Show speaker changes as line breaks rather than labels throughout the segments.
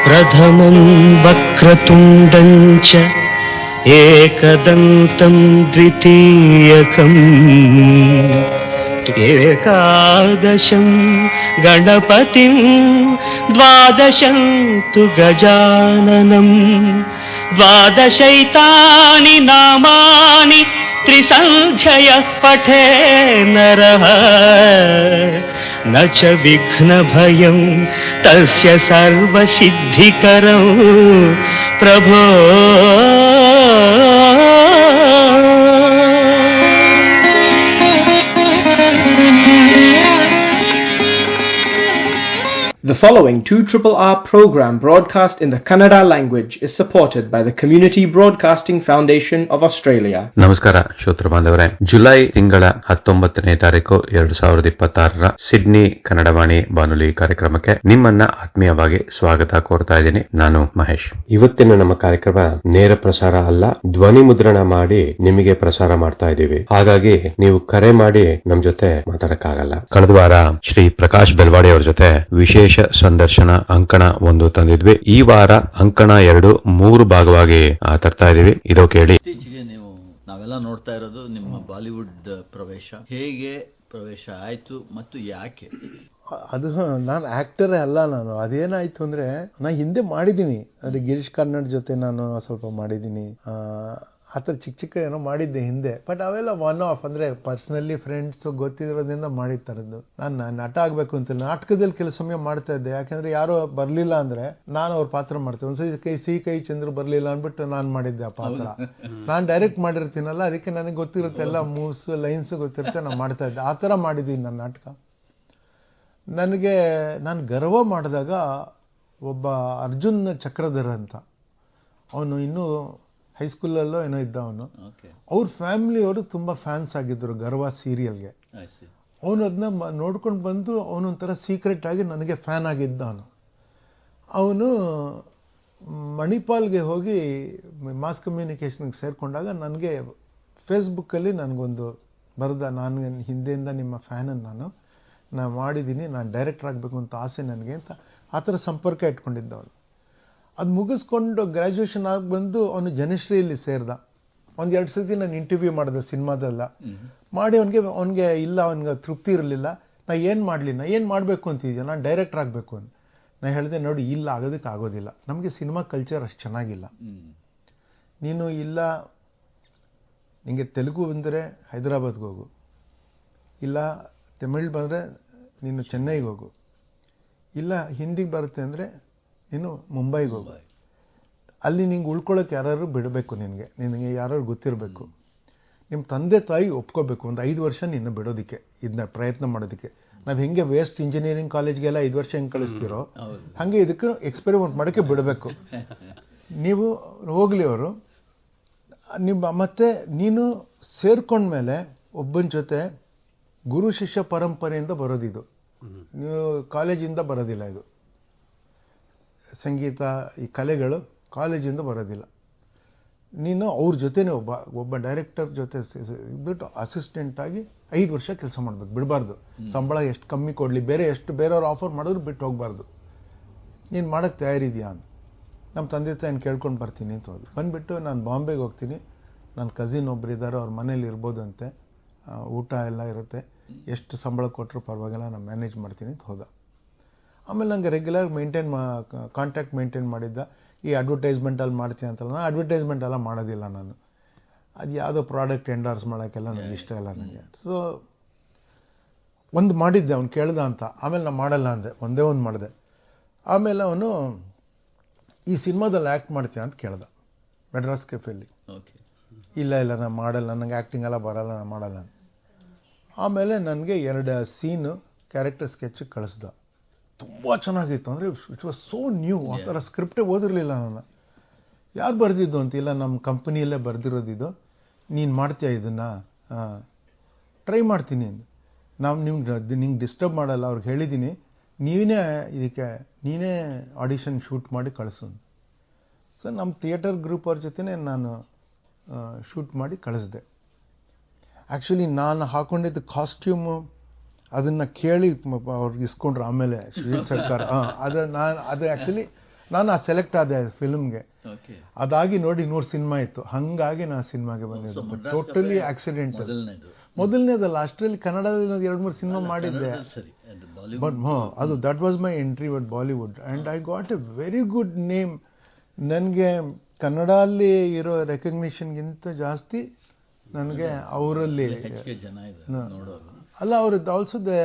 ಪ್ರಥಮಂ ವಕ್ರತುಂಡಂ ಚ ಏಕದಂತಂ ದ್ವಿತೀಯಕಂ ಏಕಾದಶಂ ಗಣಪತಿಂ ದ್ವಾದಶಂ ತು ಗಜಾನನಂ ದ್ವಾದಶೈತಾನಿ ನಾಮಾನಿ ತ್ರಿಸಂಧ್ಯಯಃ ಪಠೇ ನರಃ ನ ಚ ವಿಘ್ನಭಯಂ ತಸ್ಯ ಸರ್ವಸಿದ್ಧಿಕರಂ ಪ್ರಭೋ.
The following 2RRR program broadcast in the Kannada language is supported by the Community Broadcasting Foundation of Australia.
ನಮಸ್ಕಾರ ಶ್ರೋತೃ ಬಾಂಧವರೇ, ಜುಲೈ ತಿಂಗಳ 19ನೇ ತಾರೀಕು 2026ರ ಸಿಡ್ನಿ ಕನ್ನಡವಾಣಿ ಬಾನುಲಿ ಕಾರ್ಯಕ್ರಮಕ್ಕೆ ನಿಮ್ಮನ್ನ ಆತ್ಮೀಯವಾಗಿ ಸ್ವಾಗತ ಕೋರ್ತಾ ಇದ್ದೀನಿ. ನಾನು ಮಹೇಶ್. ಇವತ್ತಿನ ನಮ್ಮ ಕಾರ್ಯಕ್ರಮ ನೇರ ಪ್ರಸಾರ ಅಲ್ಲ, ಧ್ವನಿ ಮುದ್ರಣ ಮಾಡಿ ನಿಮಗೆ ಪ್ರಸಾರ ಮಾಡ್ತಾ ಇದ್ದೀವಿ. ಹಾಗಾಗಿ ನೀವು ಕರೆ ಮಾಡಿ ನಮ್ ಜೊತೆ ಮಾತಾಡಕ್ಕಾಗಲ್ಲ. ಕಳೆದ ವಾರ ಶ್ರೀ ಪ್ರಕಾಶ್ ಬೆಲ್ವಾಡಿ ಅವರ ಜೊತೆ ವಿಶೇಷ ಸಂದರ್ಶನ ಅಂಕಣ 1 ತಂದಿದ್ವಿ. ಈ ವಾರ ಅಂಕಣ 2 3 ಭಾಗವಾಗಿ ತರ್ತಾ ಇದೀವಿ. ಇದು ಕೇಳಿ.
ಇತ್ತೀಚೆಗೆ ನಾವೆಲ್ಲ ನೋಡ್ತಾ ಇರೋದು ನಿಮ್ಮ ಬಾಲಿವುಡ್ ಪ್ರವೇಶ. ಹೇಗೆ ಪ್ರವೇಶ ಆಯ್ತು ಮತ್ತು ಯಾಕೆ?
ಅದು ನಾನು ಆಕ್ಟರೇ ಅಲ್ಲ. ನಾನು ಅದೇನಾಯ್ತು ಅಂದ್ರೆ, ನಾನು ಹಿಂದೆ ಮಾಡಿದ್ದೀನಿ. ಅಂದ್ರೆ ಗಿರೀಶ್ ಕಾರ್ನಾಡ್ ಜೊತೆ ನಾನು ಸ್ವಲ್ಪ ಮಾಡಿದ್ದೀನಿ. ಆ ಥರ ಚಿಕ್ಕ ಏನೋ ಮಾಡಿದ್ದೆ ಹಿಂದೆ. ಬಟ್ ಅವೆಲ್ಲ ಒನ್ ಆಫ್, ಅಂದರೆ ಪರ್ಸ್ನಲಿ ಫ್ರೆಂಡ್ಸ್ ಗೊತ್ತಿರೋದ್ರಿಂದ ಮಾಡಿರ್ತಾರದ್ದು. ನಾನು ನಟ ಆಗಬೇಕು ಅಂತ ನಾಟಕದಲ್ಲಿ ಕೆಲಸ ಸಮಯ ಮಾಡ್ತಾ ಇದ್ದೆ. ಯಾಕೆಂದರೆ ಯಾರೋ ಬರಲಿಲ್ಲ ಅಂದರೆ ನಾನು ಅವ್ರ ಪಾತ್ರ ಮಾಡ್ತೇವೆ. ಒಂದ್ಸತಿ ಸಿ ಚಂದ್ರ ಬರಲಿಲ್ಲ ಅಂದ್ಬಿಟ್ಟು ನಾನು ಮಾಡಿದ್ದೆ ಆ ಪಾತ್ರ. ನಾನು ಡೈರೆಕ್ಟ್ ಮಾಡಿರ್ತೀನಲ್ಲ, ಅದಕ್ಕೆ ನನಗೆ ಗೊತ್ತಿರುತ್ತೆ, ಎಲ್ಲ ಮೂವ್ಸ್ ಲೈನ್ಸ್ ಗೊತ್ತಿರುತ್ತೆ, ನಾನು ಮಾಡ್ತಾ ಇದ್ದೆ. ಆ ಥರ ಮಾಡಿದ್ದೀನಿ ನನ್ನ ನಾಟಕ. ನನಗೆ ನಾನು ಗರ್ವ ಮಾಡಿದಾಗ ಒಬ್ಬ ಅರ್ಜುನ್ ಚಕ್ರಧರ್ ಅಂತ, ಅವನು ಇನ್ನೂ ಹೈಸ್ಕೂಲಲ್ಲೋ ಏನೋ ಇದ್ದ. ಅವನು ಅವ್ರ ಫ್ಯಾಮಿಲಿಯವರು ತುಂಬ ಫ್ಯಾನ್ಸ್ ಆಗಿದ್ದರು ಗರ್ವ ಸೀರಿಯಲ್ಗೆ. ಅವನು ಅದನ್ನ ನೋಡ್ಕೊಂಡು ಬಂದು ಅವನೊಂಥರ ಸೀಕ್ರೆಟ್ ಆಗಿ ನನಗೆ ಫ್ಯಾನ್ ಆಗಿದ್ದ. ಅವನು ಮಣಿಪಾಲ್ಗೆ ಹೋಗಿ ಮಾಸ್ ಕಮ್ಯುನಿಕೇಷನ್ಗೆ ಸೇರಿಕೊಂಡಾಗ ನನಗೆ ಫೇಸ್ಬುಕ್ಕಲ್ಲಿ ನನಗೊಂದು ಬರೆದ, ನಾನು ಹಿಂದೆಯಿಂದ ನಿಮ್ಮ ಫ್ಯಾನನ್ನು ನಾನು ಮಾಡಿದ್ದೀನಿ, ನಾನು ಡೈರೆಕ್ಟರ್ ಆಗಬೇಕು ಅಂತ ಆಸೆ ನನಗೆ ಅಂತ. ಆ ಥರ ಸಂಪರ್ಕ ಇಟ್ಕೊಂಡಿದ್ದವನು. ಅದು ಮುಗಿಸ್ಕೊಂಡು ಗ್ರ್ಯಾಜುಯೇಷನ್ ಆಗಿ ಬಂದು ಅವನು ಜನಶ್ರೀಯಲ್ಲಿ ಸೇರಿದ. 1-2 ಸತಿ ನಾನು ಇಂಟರ್ವ್ಯೂ ಮಾಡಿದೆ ಸಿನಿಮಾದೆಲ್ಲ ಮಾಡಿ. ಅವನಿಗೆ ಇಲ್ಲ, ಅವನಿಗೆ ತೃಪ್ತಿ ಇರಲಿಲ್ಲ. ನಾ ಏನು ಮಾಡಲಿ, ನಾ ಏನು ಮಾಡಬೇಕು ಅಂತಿದ್ಯಾ, ನಾನು ಡೈರೆಕ್ಟರ್ ಆಗಬೇಕು ಅಂತ. ನಾನು ಹೇಳಿದೆ, ನೋಡಿ ಇಲ್ಲ, ಆಗೋದಕ್ಕೆ ಆಗೋದಿಲ್ಲ, ನಮಗೆ ಸಿನಿಮಾ ಕಲ್ಚರ್ ಅಷ್ಟು ಚೆನ್ನಾಗಿಲ್ಲ. ನೀನು ಇಲ್ಲ, ನಿಮಗೆ ತೆಲುಗು ಬಂದರೆ ಹೈದರಾಬಾದ್ಗೆ ಹೋಗು, ಇಲ್ಲ ತಮಿಳ್ ಬಂದರೆ ನೀನು ಚೆನ್ನೈಗೆ ಹೋಗು, ಇಲ್ಲ ಹಿಂದಿಗೆ ಬರುತ್ತೆ ಅಂದರೆ ನೀನು ಮುಂಬೈಗೆ ಹೋಗು. ಅಲ್ಲಿ ನಿಂಗೆ ಉಳ್ಕೊಳ್ಳೋಕೆ ಯಾರು ಬಿಡಬೇಕು, ನಿನಗೆ ಯಾರು ಗೊತ್ತಿರಬೇಕು, ನಿಮ್ಮ ತಂದೆ ತಾಯಿ ಒಪ್ಕೋಬೇಕು. ಒಂದು 5 ವರ್ಷ ನಿನ್ನ ಬಿಡೋದಕ್ಕೆ, ಇದನ್ನ ಪ್ರಯತ್ನ ಮಾಡೋದಕ್ಕೆ. ನಾವು ಹೆಂಗೆ ವೇಸ್ಟ್ ಇಂಜಿನಿಯರಿಂಗ್ ಕಾಲೇಜ್ಗೆಲ್ಲ 5 ವರ್ಷ ಹೆಂಗೆ ಕಳಿಸ್ತೀರೋ ಹಾಗೆ ಇದಕ್ಕೆ ಎಕ್ಸ್ಪೆರಿಮೆಂಟ್ ಮಾಡೋಕ್ಕೆ ಬಿಡಬೇಕು. ನೀವು ಹೋಗಲಿ ಅವರು ಮತ್ತೆ ನೀನು ಸೇರ್ಕೊಂಡ್ಮೇಲೆ ಒಬ್ಬನ ಜೊತೆ ಗುರು ಶಿಷ್ಯ ಪರಂಪರೆಯಿಂದ ಬರೋದಿದು, ನೀವು ಕಾಲೇಜಿಂದ ಬರೋದಿಲ್ಲ. ಇದು ಸಂಗೀತ, ಈ ಕಲೆಗಳು ಕಾಲೇಜಿಂದ ಬರೋದಿಲ್ಲ. ನೀನು ಅವ್ರ ಜೊತೆನೇ ಒಬ್ಬ ಡೈರೆಕ್ಟರ್ ಜೊತೆ ಬಿಟ್ಟು ಅಸಿಸ್ಟೆಂಟಾಗಿ 5 ವರ್ಷ ಕೆಲಸ ಮಾಡಬೇಕು, ಬಿಡಬಾರ್ದು. ಸಂಬಳ ಎಷ್ಟು ಕಮ್ಮಿ ಕೊಡಲಿ, ಬೇರೆಯವ್ರು ಆಫರ್ ಮಾಡಿದ್ರು ಬಿಟ್ಟು ಹೋಗಬಾರ್ದು. ನೀನು ಮಾಡೋಕ್ಕೆ ತಯಾರಿದೆಯಾ ಅಂತ ನಮ್ಮ ತಂದೆ ತಾಯಿನ ಕೇಳ್ಕೊಂಡು ಬರ್ತೀನಿ ಅಂತ ಹೋದ್ರು. ಬಂದುಬಿಟ್ಟು ನಾನು ಬಾಂಬೆಗೆ ಹೋಗ್ತೀನಿ, ನನ್ನ ಕಸಿನ್ ಒಬ್ಬರಿದ್ದಾರೆ, ಅವ್ರ ಮನೇಲಿ ಇರ್ಬೋದಂತೆ, ಊಟ ಎಲ್ಲ ಇರುತ್ತೆ, ಎಷ್ಟು ಸಂಬಳ ಕೊಟ್ಟರು ಪರವಾಗಿಲ್ಲ, ನಾನು ಮ್ಯಾನೇಜ್ ಮಾಡ್ತೀನಿ ಅಂತ ಹೋದ. ಆಮೇಲೆ ನನಗೆ ರೆಗ್ಯುಲರ್ ಕಾಂಟ್ಯಾಕ್ಟ್ ಮೇಂಟೈನ್ ಮಾಡಿದ್ದ. ಈ ಅಡ್ವರ್ಟೈಸ್ಮೆಂಟಲ್ಲಿ ಮಾಡ್ತೀನಿ ಅಂತಲ್ಲ, ನಾನು ಅಡ್ವರ್ಟೈಸ್ಮೆಂಟ್ ಎಲ್ಲ ಮಾಡೋದಿಲ್ಲ. ನಾನು ಅದು ಯಾವುದೋ ಪ್ರಾಡಕ್ಟ್ ಎಂಡಾರ್ಸ್ ಮಾಡೋಕ್ಕೆಲ್ಲ ನನಗೆ ಇಷ್ಟ ಇಲ್ಲ ನನಗೆ. ಸೊ ಒಂದು ಮಾಡಿದ್ದೆ, ಅವ್ನು ಕೇಳ್ದ ಅಂತ. ಆಮೇಲೆ ನಾನು ಮಾಡಲ್ಲ ಅಂದೆ, ಒಂದೇ ಒಂದು ಮಾಡಿದೆ. ಆಮೇಲೆ ಅವನು ಈ ಸಿನಿಮಾದಲ್ಲಿ ಆ್ಯಕ್ಟ್ ಮಾಡ್ತೀಯ ಅಂತ ಕೇಳ್ದ ಮೆಡ್ರಾಸ್ ಕೆಫೆಯಲ್ಲಿ. ಇಲ್ಲ ನಾನು ಮಾಡಲ್ಲ, ನನಗೆ ಆ್ಯಕ್ಟಿಂಗ್ ಎಲ್ಲ ಬರಲ್ಲ, ನಾನು ಮಾಡಲ್ಲ. ಆಮೇಲೆ ನನಗೆ 2 ಸೀನು ಕ್ಯಾರೆಕ್ಟರ್ ಸ್ಕೆಚ್ ಕಳಿಸ್ದ. ತುಂಬ ಚೆನ್ನಾಗಿತ್ತು. ಅಂದರೆ ಇಟ್ ವಾಸ್ ಸೋ ನ್ಯೂ. ಆ ಥರ ಸ್ಕ್ರಿಪ್ಟೇ ಓದಿರಲಿಲ್ಲ ನಾನು. ಯಾರು ಬರೆದಿದ್ದು ಅಂತಿಲ್ಲ, ನಮ್ಮ ಕಂಪನಿಯಲ್ಲೇ ಬರೆದಿರೋದಿದ್ದು. ನೀನು ಮಾಡ್ತೀಯ ಇದನ್ನು? ಟ್ರೈ ಮಾಡ್ತೀನಿ. ನಾವು ನಿಂಗೆ ಡಿಸ್ಟರ್ಬ್ ಮಾಡಲ್ಲ, ಅವ್ರಿಗೆ ಹೇಳಿದ್ದೀನಿ, ನೀನೇ ಆಡಿಷನ್ ಶೂಟ್ ಮಾಡಿ ಕಳಿಸು. ಸೊ ನಮ್ಮ ಥಿಯೇಟರ್ ಗ್ರೂಪ್ ಅವ್ರ ಜೊತೆ ನಾನು ಶೂಟ್ ಮಾಡಿ ಕಳಿಸ್ದೆ. ಆ್ಯಕ್ಚುಲಿ ನಾನು ಹಾಕ್ಕೊಂಡಿದ್ದು ಕಾಸ್ಟ್ಯೂಮು ಅದನ್ನು ಕೇಳಿ ಅವ್ರಿಗೆ ಇಸ್ಕೊಂಡ್ರು ಆಮೇಲೆ ಸುಜಿತ್ ಸರ್ಕಾರ. ಅದು ಆ್ಯಕ್ಚುಲಿ ನಾನು ಸೆಲೆಕ್ಟ್ ಆದೆ ಫಿಲ್ಮ್ಗೆ.
ಓಕೆ.
ಅದಾಗಿ ನೋಡಿ 100 ಸಿನಿಮಾ ಇತ್ತು. ಹಾಗಾಗಿ ನಾನು ಸಿನಿಮಾಗೆ ಬಂದಿದ್ದು. Totally accident. ಮೊದಲನೇದಲ್ಲ, ಅಷ್ಟರಲ್ಲಿ ಕನ್ನಡದಲ್ಲಿ 2-3 ಸಿನಿಮಾ ಮಾಡಿದ್ದೆ. ಬಟ್ ಅದು that was my entry with Bollywood and I got A very good name. ನನಗೆ ಕನ್ನಡಲ್ಲಿ ಇರೋ ರೆಕಗ್ನಿಷನ್ಗಿಂತ ಜಾಸ್ತಿ ನನಗೆ ಅವರಲ್ಲಿ ಅಲ್ಲ, ಅವರು also they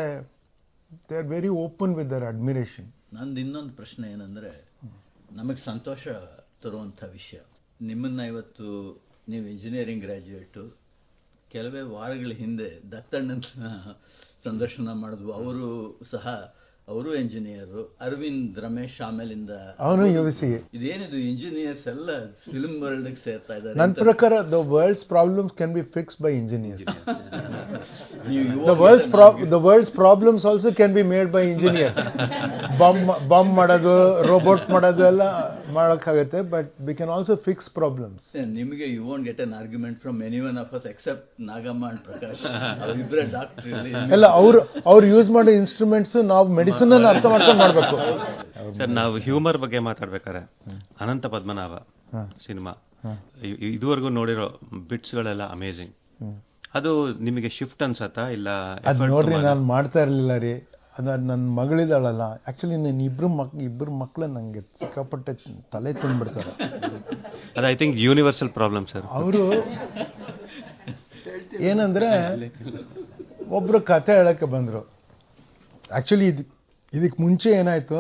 are very open with their admiration.
ನಂದು ಇನ್ನೊಂದು ಪ್ರಶ್ನೆ ಏನಂದರೆ, ನಮಗೆ ಸಂತೋಷ ತರುವಂಥ ವಿಷಯ, ನಿಮ್ಮನ್ನು ಇವತ್ತು ನೀವು ಇಂಜಿನಿಯರಿಂಗ್ ಗ್ರ್ಯಾಜುಯೇಟು, ಕೆಲವೇ ವಾರಗಳ ಹಿಂದೆ ದತ್ತಣ್ಣನ ಸಂದರ್ಶನ ಮಾಡಿದ್ವು. ಅವರು ಎಂಜಿನಿಯರು, ಅರವಿಂದ್ ರಮೇಶ್ ಆಮೇಲಿಂದ
ಅವನು ಯುವಿಸಿ.
ಇದೇನಿದು ಇಂಜಿನಿಯರ್ಸ್ ಎಲ್ಲ ಫಿಲ್ಮ್ ವರ್ಲ್ಡ್ಗೆ ಸೇರ್ತಾ ಇದ್ದಾರೆ?
ನನ್ನ ಪ್ರಕಾರ the world's problems can be fixed by engineers. The world's problems also can be made by engineers. Bomb ಮಾಡೋದು, ರೋಬೋಟ್ ಮಾಡೋದು ಎಲ್ಲ ಮಾಡೋಕ್ಕಾಗುತ್ತೆ, but we can also fix problems.
ನಿಮಗೆ you won't get an argument from any one of us except Nagamma and Prakash. ಅವರಿಬ್ಬರೇ doctor.
ಎಲ್ಲ ಅವ್ರು use ಮಾಡೋ instruments ನಾವು ಮೆಡಿಸಿನ್ ಅನ್ನು ಅರ್ಥ ಮಾಡ್ಕೊಂಡು ಮಾಡಬೇಕು.
ಸರ್, ನಾವು ಹ್ಯೂಮರ್ ಬಗ್ಗೆ ಮಾತಾಡ್ಬೇಕಾರೆ ಅನಂತ ಪದ್ಮನಾಭ ಸಿನಿಮಾ ಇದುವರೆಗೂ ನೋಡಿರೋ ಬಿಟ್ಸ್ಗಳೆಲ್ಲ ಅಮೇಝಿಂಗ್. ಅದು ನಿಮಗೆ ಶಿಫ್ಟ್ ಅನ್ಸತ್ತಾ ಇಲ್ಲ?
ಅದು ನೋಡ್ರಿ, ನಾನು ಮಾಡ್ತಾ ಇರಲಿಲ್ಲ ರೀ. ಅದು ನನ್ನ ಮಗಳಿದ್ದಾಳಲ್ಲ, ಆ್ಯಕ್ಚುಲಿ ನಾನು ಇಬ್ಬರು ಮಕ್ಕಳು ನನಗೆ ಸಿಕ್ಕಾಪಟ್ಟೆ ತಲೆ ತಿಂದ್ಬಿಡ್ತಾರೆ.
ಅದು I think universal problem sir. ಅವರು
ಏನಂದರೆ, ಒಬ್ಬರು ಕತೆ ಹೇಳೋಕ್ಕೆ ಬಂದರು. ಆ್ಯಕ್ಚುಲಿ ಇದಕ್ಕೆ ಮುಂಚೆ ಏನಾಯಿತು,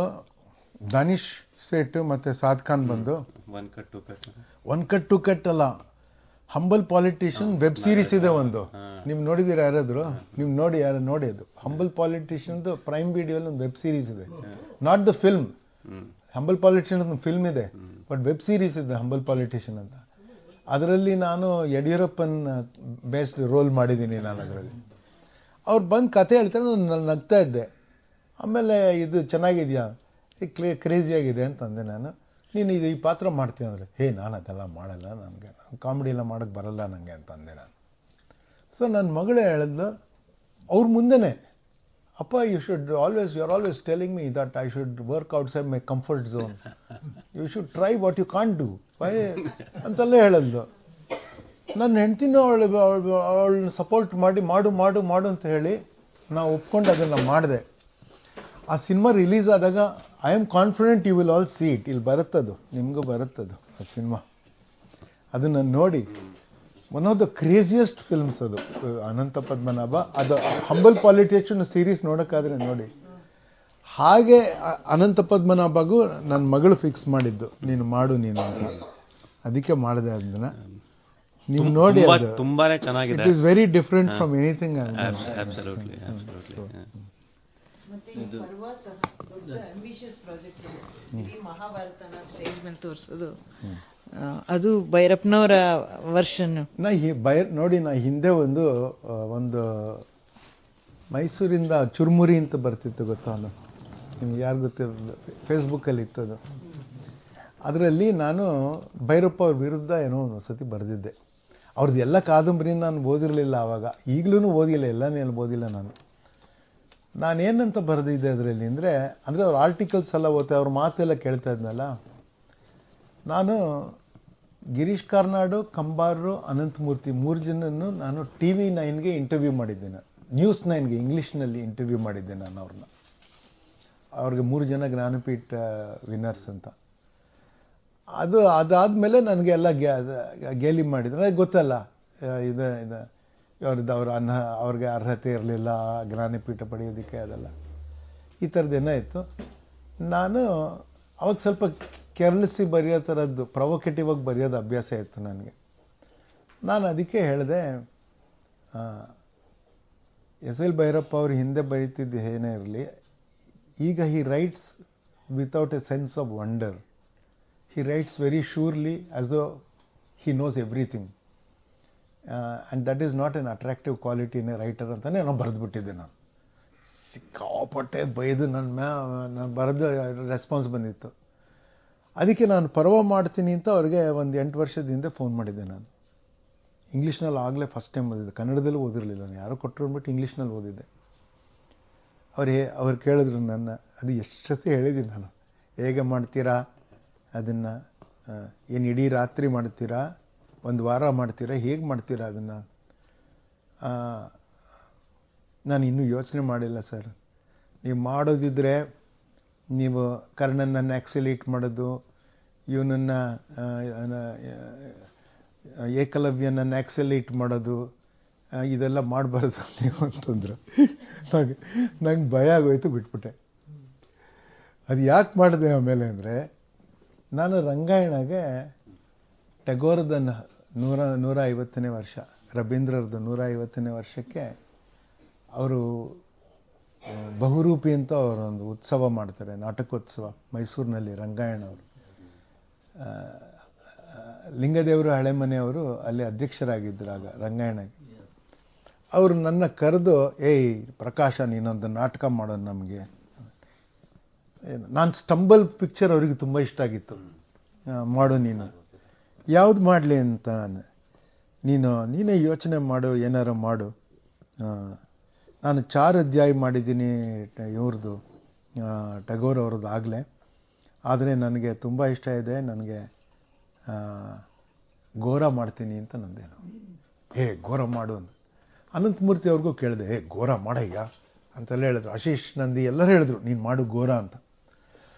ದಾನಿಶ್ ಸೇಠ್ ಮತ್ತು ಸಾದ್ ಖಾನ್ ಬಂದು ಒನ್ ಕಟ್ ಟು ಕಟ್ ಅಲ್ಲ, ಹಂಬಲ್ ಪಾಲಿಟಿಷಿಯನ್ ವೆಬ್ ಸೀರೀಸ್ ಇದೆ ಒಂದು. ನೀವು ನೋಡಿದ್ದೀರಾ ಯಾರಾದರೂ? ನೀವು ನೋಡಿ ಅದು ಹಂಬಲ್ ಪಾಲಿಟಿಷಿಯನ್ದು ಪ್ರೈಮ್ ವಿಡಿಯೋಲ್ಲಿ ಒಂದು ವೆಬ್ ಸೀರೀಸ್ ಇದೆ. Not the film. Humble politician ಒಂದು ಫಿಲ್ಮ್ ಇದೆ, ಬಟ್ ವೆಬ್ ಸೀರೀಸ್ ಇದೆ ಹಂಬಲ್ ಪಾಲಿಟಿಷಿಯನ್ ಅಂತ. ಅದರಲ್ಲಿ ನಾನು ಯಡಿಯೂರಪ್ಪನ್ ಬೇಸ್ಡ್ ರೋಲ್ ಮಾಡಿದ್ದೀನಿ. ನಾನು ಅದರಲ್ಲಿ ಅವ್ರು ಬಂದು ಕತೆ ಹೇಳ್ತಾರೆ, ನಾನು ನಗ್ತಾ ಇದ್ದೆ. ಆಮೇಲೆ ಇದು ಚೆನ್ನಾಗಿದೆಯಾ, ಕ್ರೇಜಿಯಾಗಿದೆ ಅಂತಂದೆ ನಾನು. ನೀನು ಈ ಪಾತ್ರ ಮಾಡ್ತೀಯ ಅಂದರೆ, ನಾನು ಅದೆಲ್ಲ ಮಾಡಲ್ಲ, ನನಗೆ ಕಾಮಿಡಿ ಎಲ್ಲ ಮಾಡೋಕ್ಕೆ ಬರಲ್ಲ ನನಗೆ ಅಂತಂದೆ ನಾನು. ಸೊ ನನ್ನ ಮಗಳೇ ಹೇಳಿದ್ಲು ಅವ್ರ ಮುಂದೆನೇ, ಅಪ್ಪ you are always telling me that I should work outside my comfort zone, you should try what you can't do why ಅಂತೆಲ್ಲ ಹೇಳಿದ್ಲು. ನನ್ನ ಹೆಂಡ್ತಿನೂ ಅವಳನ್ನ ಸಪೋರ್ಟ್ ಮಾಡಿ ಮಾಡು ಅಂತ ಹೇಳಿ ನಾವು ಒಪ್ಕೊಂಡು ಅದನ್ನು ಮಾಡಿದೆ. ಆ ಸಿನಿಮಾ ರಿಲೀಸ್ ಆದಾಗ I am confident you will all see it. ಇಲ್ಲಿ ಬರುತ್ತದು, ನಿಮಗೂ ಬರುತ್ತದು ಆ ಸಿನಿಮಾ. ಅದನ್ನು ನೋಡಿ, one of the craziest films ಅದು ಅನಂತ ಪದ್ಮನಾಭ. ಅದು ಹಂಬಲ್ ಪಾಲಿಟಿಷಿಯನ್ ಸೀರೀಸ್ ನೋಡೋಕ್ಕಾದ್ರೆ ನೋಡಿ. ಹಾಗೆ ಅನಂತ ಪದ್ಮನಾಭಗೂ ನನ್ನ ಮಗಳು ಫಿಕ್ಸ್ ಮಾಡಿದ್ದು, ನೀನು ಮಾಡು ಅಂತ. ಅದಕ್ಕೆ ಮಾಡಿದೆ ಅದನ್ನ. ನೀವು ನೋಡಿ,
ತುಂಬಾನೇ ಚೆನ್ನಾಗಿದೆ.
It is very different from anything.
ಮಹಾಭಾರತನ ಸ್ಟೇಜ್ ಮೇಲೆ ತೋರಿಸೋದು, ಅದು ಭೈರಪ್ಪನವರ ವರ್ಷನ್.
ನೋಡಿ, ನಾ ಹಿಂದೆ ಒಂದು ಮೈಸೂರಿಂದ ಚುರುಮುರಿ ಅಂತ ಬರ್ತಿತ್ತು, ಗೊತ್ತಾ? ನಿಮ್ಗೆ ಯಾರು ಗೊತ್ತಿರೋದು, ಫೇಸ್ಬುಕ್ಕಲ್ಲಿ ಇತ್ತದು. ಅದರಲ್ಲಿ ನಾನು ಭೈರಪ್ಪ ಅವ್ರ ವಿರುದ್ಧ ಏನೋ ಒಂದು ಸತಿ ಬರೆದಿದ್ದೆ. ಅವ್ರದ್ದು ಎಲ್ಲ ಕಾದಂಬರಿ ನಾನು ಓದಿರಲಿಲ್ಲ ಆವಾಗ, ಈಗಲೂ ಓದಿಲ್ಲ, ಎಲ್ಲನೇ ಓದಿಲ್ಲ ನಾನು. ನಾನೇನಂತ ಬರೆದಿದ್ದೆ ಅದರಲ್ಲಿ ಅಂದರೆ ಅವ್ರ ಆರ್ಟಿಕಲ್ಸ್ ಎಲ್ಲ ಓದ್ತಾ, ಅವ್ರ ಮಾತೆಲ್ಲ ಕೇಳ್ತಾ ಇದ್ನಲ್ಲ. ನಾನು ಗಿರೀಶ್ ಕಾರ್ನಾಡು, ಕಂಬಾರರು, ಅನಂತಮೂರ್ತಿ 3 ಜನನ್ನು ನಾನು TV9ಗೆ ಇಂಟರ್ವ್ಯೂ ಮಾಡಿದ್ದೆ. ನ್ಯೂಸ್ 9ಗೆ ಇಂಗ್ಲೀಷ್ನಲ್ಲಿ ಇಂಟರ್ವ್ಯೂ ಮಾಡಿದ್ದೆ ನಾನು ಅವ್ರನ್ನ. ಅವ್ರಿಗೆ 3 ಜನ ಜ್ಞಾನಪೀಠ ವಿನ್ನರ್ಸ್ ಅಂತ. ಅದಾದಮೇಲೆ ನನಗೆ ಎಲ್ಲ ಗೇಲಿ ಮಾಡಿದ್ರು. ನನಗೆ ಗೊತ್ತಲ್ಲ ಅವ್ರಿಗೆ ಅರ್ಹತೆ ಇರಲಿಲ್ಲ ಜ್ಞಾನಪೀಠ ಪಡೆಯೋದಕ್ಕೆ, ಅದೆಲ್ಲ ಈ ಥರದ್ದೇನೋ ಇತ್ತು. ನಾನು ಅವಾಗ ಸ್ವಲ್ಪ ಕೆರ್ಲಿಸಿ ಬರೆಯೋ ಥರದ್ದು, ಪ್ರೊವೊಕೇಟಿವ್ ಆಗಿ ಬರೆಯೋದು ಅಭ್ಯಾಸ ಇತ್ತು ನನಗೆ. ನಾನು ಅದಕ್ಕೆ ಹೇಳಿದೆ, ಎಸ್.ಎಲ್. ಭೈರಪ್ಪ ಅವರು ಹಿಂದೆ ಬರೀತಿದ್ದು ಏನೇ ಇರಲಿ, ಈಗ ಹಿ rights without A sense of wonder. He writes very surely as though he knows everything. And that is not an attractive quality in a writer ಅಂತಾನೆ ನಾನು ಬರೆದ್ಬಿಟ್ಟಿದ್ದೆ. ನಾನು ಸಿಕ್ಕಾಪಟ್ಟೆ ಬೈದು ನಾನು ಬರೆದು ರೆಸ್ಪಾನ್ಸ್ ಬಂದಿತ್ತು. ಅದಕ್ಕೆ ನಾನು ಪರ್ವ ಮಾಡ್ತೀನಿ ಅಂತ ಅವ್ರಿಗೆ ಒಂದು 8 ವರ್ಷದ ಹಿಂದೆ ಫೋನ್ ಮಾಡಿದ್ದೆ. ನಾನು ಇಂಗ್ಲೀಷ್ನಲ್ಲಿ ಆಗಲೇ ಫಸ್ಟ್ ಟೈಮ್ ಓದಿದ್ದೆ, ಕನ್ನಡದಲ್ಲೂ ಓದಿರಲಿಲ್ಲ. ನಾನು ಯಾರೋ ಕೊಟ್ಟರು ಅಂದ್ಬಿಟ್ಟು ಇಂಗ್ಲೀಷ್ನಲ್ಲಿ ಓದಿದ್ದೆ. ಅವ್ರು ಕೇಳಿದ್ರು ನನ್ನ, ಅದು ಎಷ್ಟು ಸತಿ ಹೇಳಿದ್ದೀನಿ ನಾನು, ಹೇಗೆ ಮಾಡ್ತೀರಾ ಅದನ್ನು, ಏನು ಇಡೀ ರಾತ್ರಿ ಮಾಡ್ತೀರಾ, ಒಂದು ವಾರ ಮಾಡ್ತೀರಾ, ಹೇಗೆ ಮಾಡ್ತೀರಾ ಅದನ್ನು? ನಾನು ಇನ್ನೂ ಯೋಚನೆ ಮಾಡಿಲ್ಲ ಸರ್. ನೀವು ಮಾಡೋದಿದ್ರೆ ನೀವು ಕರ್ಣನನ್ನು ಆಕ್ಸಿಲೇಟ್ ಮಾಡೋದು, ಇವನನ್ನು ಏಕಲವ್ಯನನ್ನು ಆಕ್ಸಿಲೇಟ್ ಮಾಡೋದು, ಇದೆಲ್ಲ ಮಾಡಬಾರ್ದು ನೀವು ಅಂತಂದರು. ನಂಗೆ ಭಯ ಆಗೋಯ್ತು, ಬಿಟ್ಬಿಟ್ಟೆ. ಅದು ಯಾಕೆ ಮಾಡಿದೆ ಆಮೇಲೆ ಅಂದರೆ, ನಾನು ರಂಗಾಯಣಗೆ ಟಗೋರ್ದ 150ನೇ ವರ್ಷ, ರವೀಂದ್ರರದ್ದು 150ನೇ ವರ್ಷಕ್ಕೆ ಅವರು ಬಹುರೂಪಿ ಅಂತ ಅವರೊಂದು ಉತ್ಸವ ಮಾಡ್ತಾರೆ, ನಾಟಕೋತ್ಸವ ಮೈಸೂರಿನಲ್ಲಿ. ರಂಗಾಯಣ ಅವರು, ಲಿಂಗದೇವರು ಹಳೆಮನೆಯವರು ಅಲ್ಲಿ ಅಧ್ಯಕ್ಷರಾಗಿದ್ದರು ಆಗ ರಂಗಾಯಣಗೆ. ಅವರು ನನ್ನ ಕರೆದು, ಏಯ್ ಪ್ರಕಾಶ, ನೀನೊಂದು ನಾಟಕ ಮಾಡೋದು ನಮಗೆ. ನಾನು ಸ್ಟಂಬಲ್ ಪಿಕ್ಚರ್ ಅವರಿಗೆ ತುಂಬ ಇಷ್ಟ ಆಗಿತ್ತು. ಮಾಡು ನೀನು, ಯಾವ್ದು ಮಾಡಲಿ ಅಂತ. ನೀನೇ ಯೋಚನೆ ಮಾಡು, ಏನಾರು ಮಾಡು. ನಾನು 4 ಅಧ್ಯಾಯ ಮಾಡಿದ್ದೀನಿ ಇವ್ರದ್ದು, ಟಗೋರ್ ಅವ್ರದ್ದು ಆಗಲೇ. ಆದರೆ ನನಗೆ ತುಂಬ ಇಷ್ಟ ಇದೆ, ನನಗೆ ಗೋರ ಮಾಡ್ತೀನಿ ಅಂತ ನಂದೇನು. ಗೋರ ಮಾಡು ಅಂತ ಅನಂತಮೂರ್ತಿ ಅವ್ರಿಗೂ ಕೇಳಿದೆ, ಗೋರ ಮಾಡಯ್ಯ ಅಂತೆಲ್ಲ ಹೇಳಿದ್ರು. ಆಶೀಶ್ ನಂದಿ ಎಲ್ಲರೂ ಹೇಳಿದ್ರು, ನೀನು ಮಾಡು ಗೋರ ಅಂತ.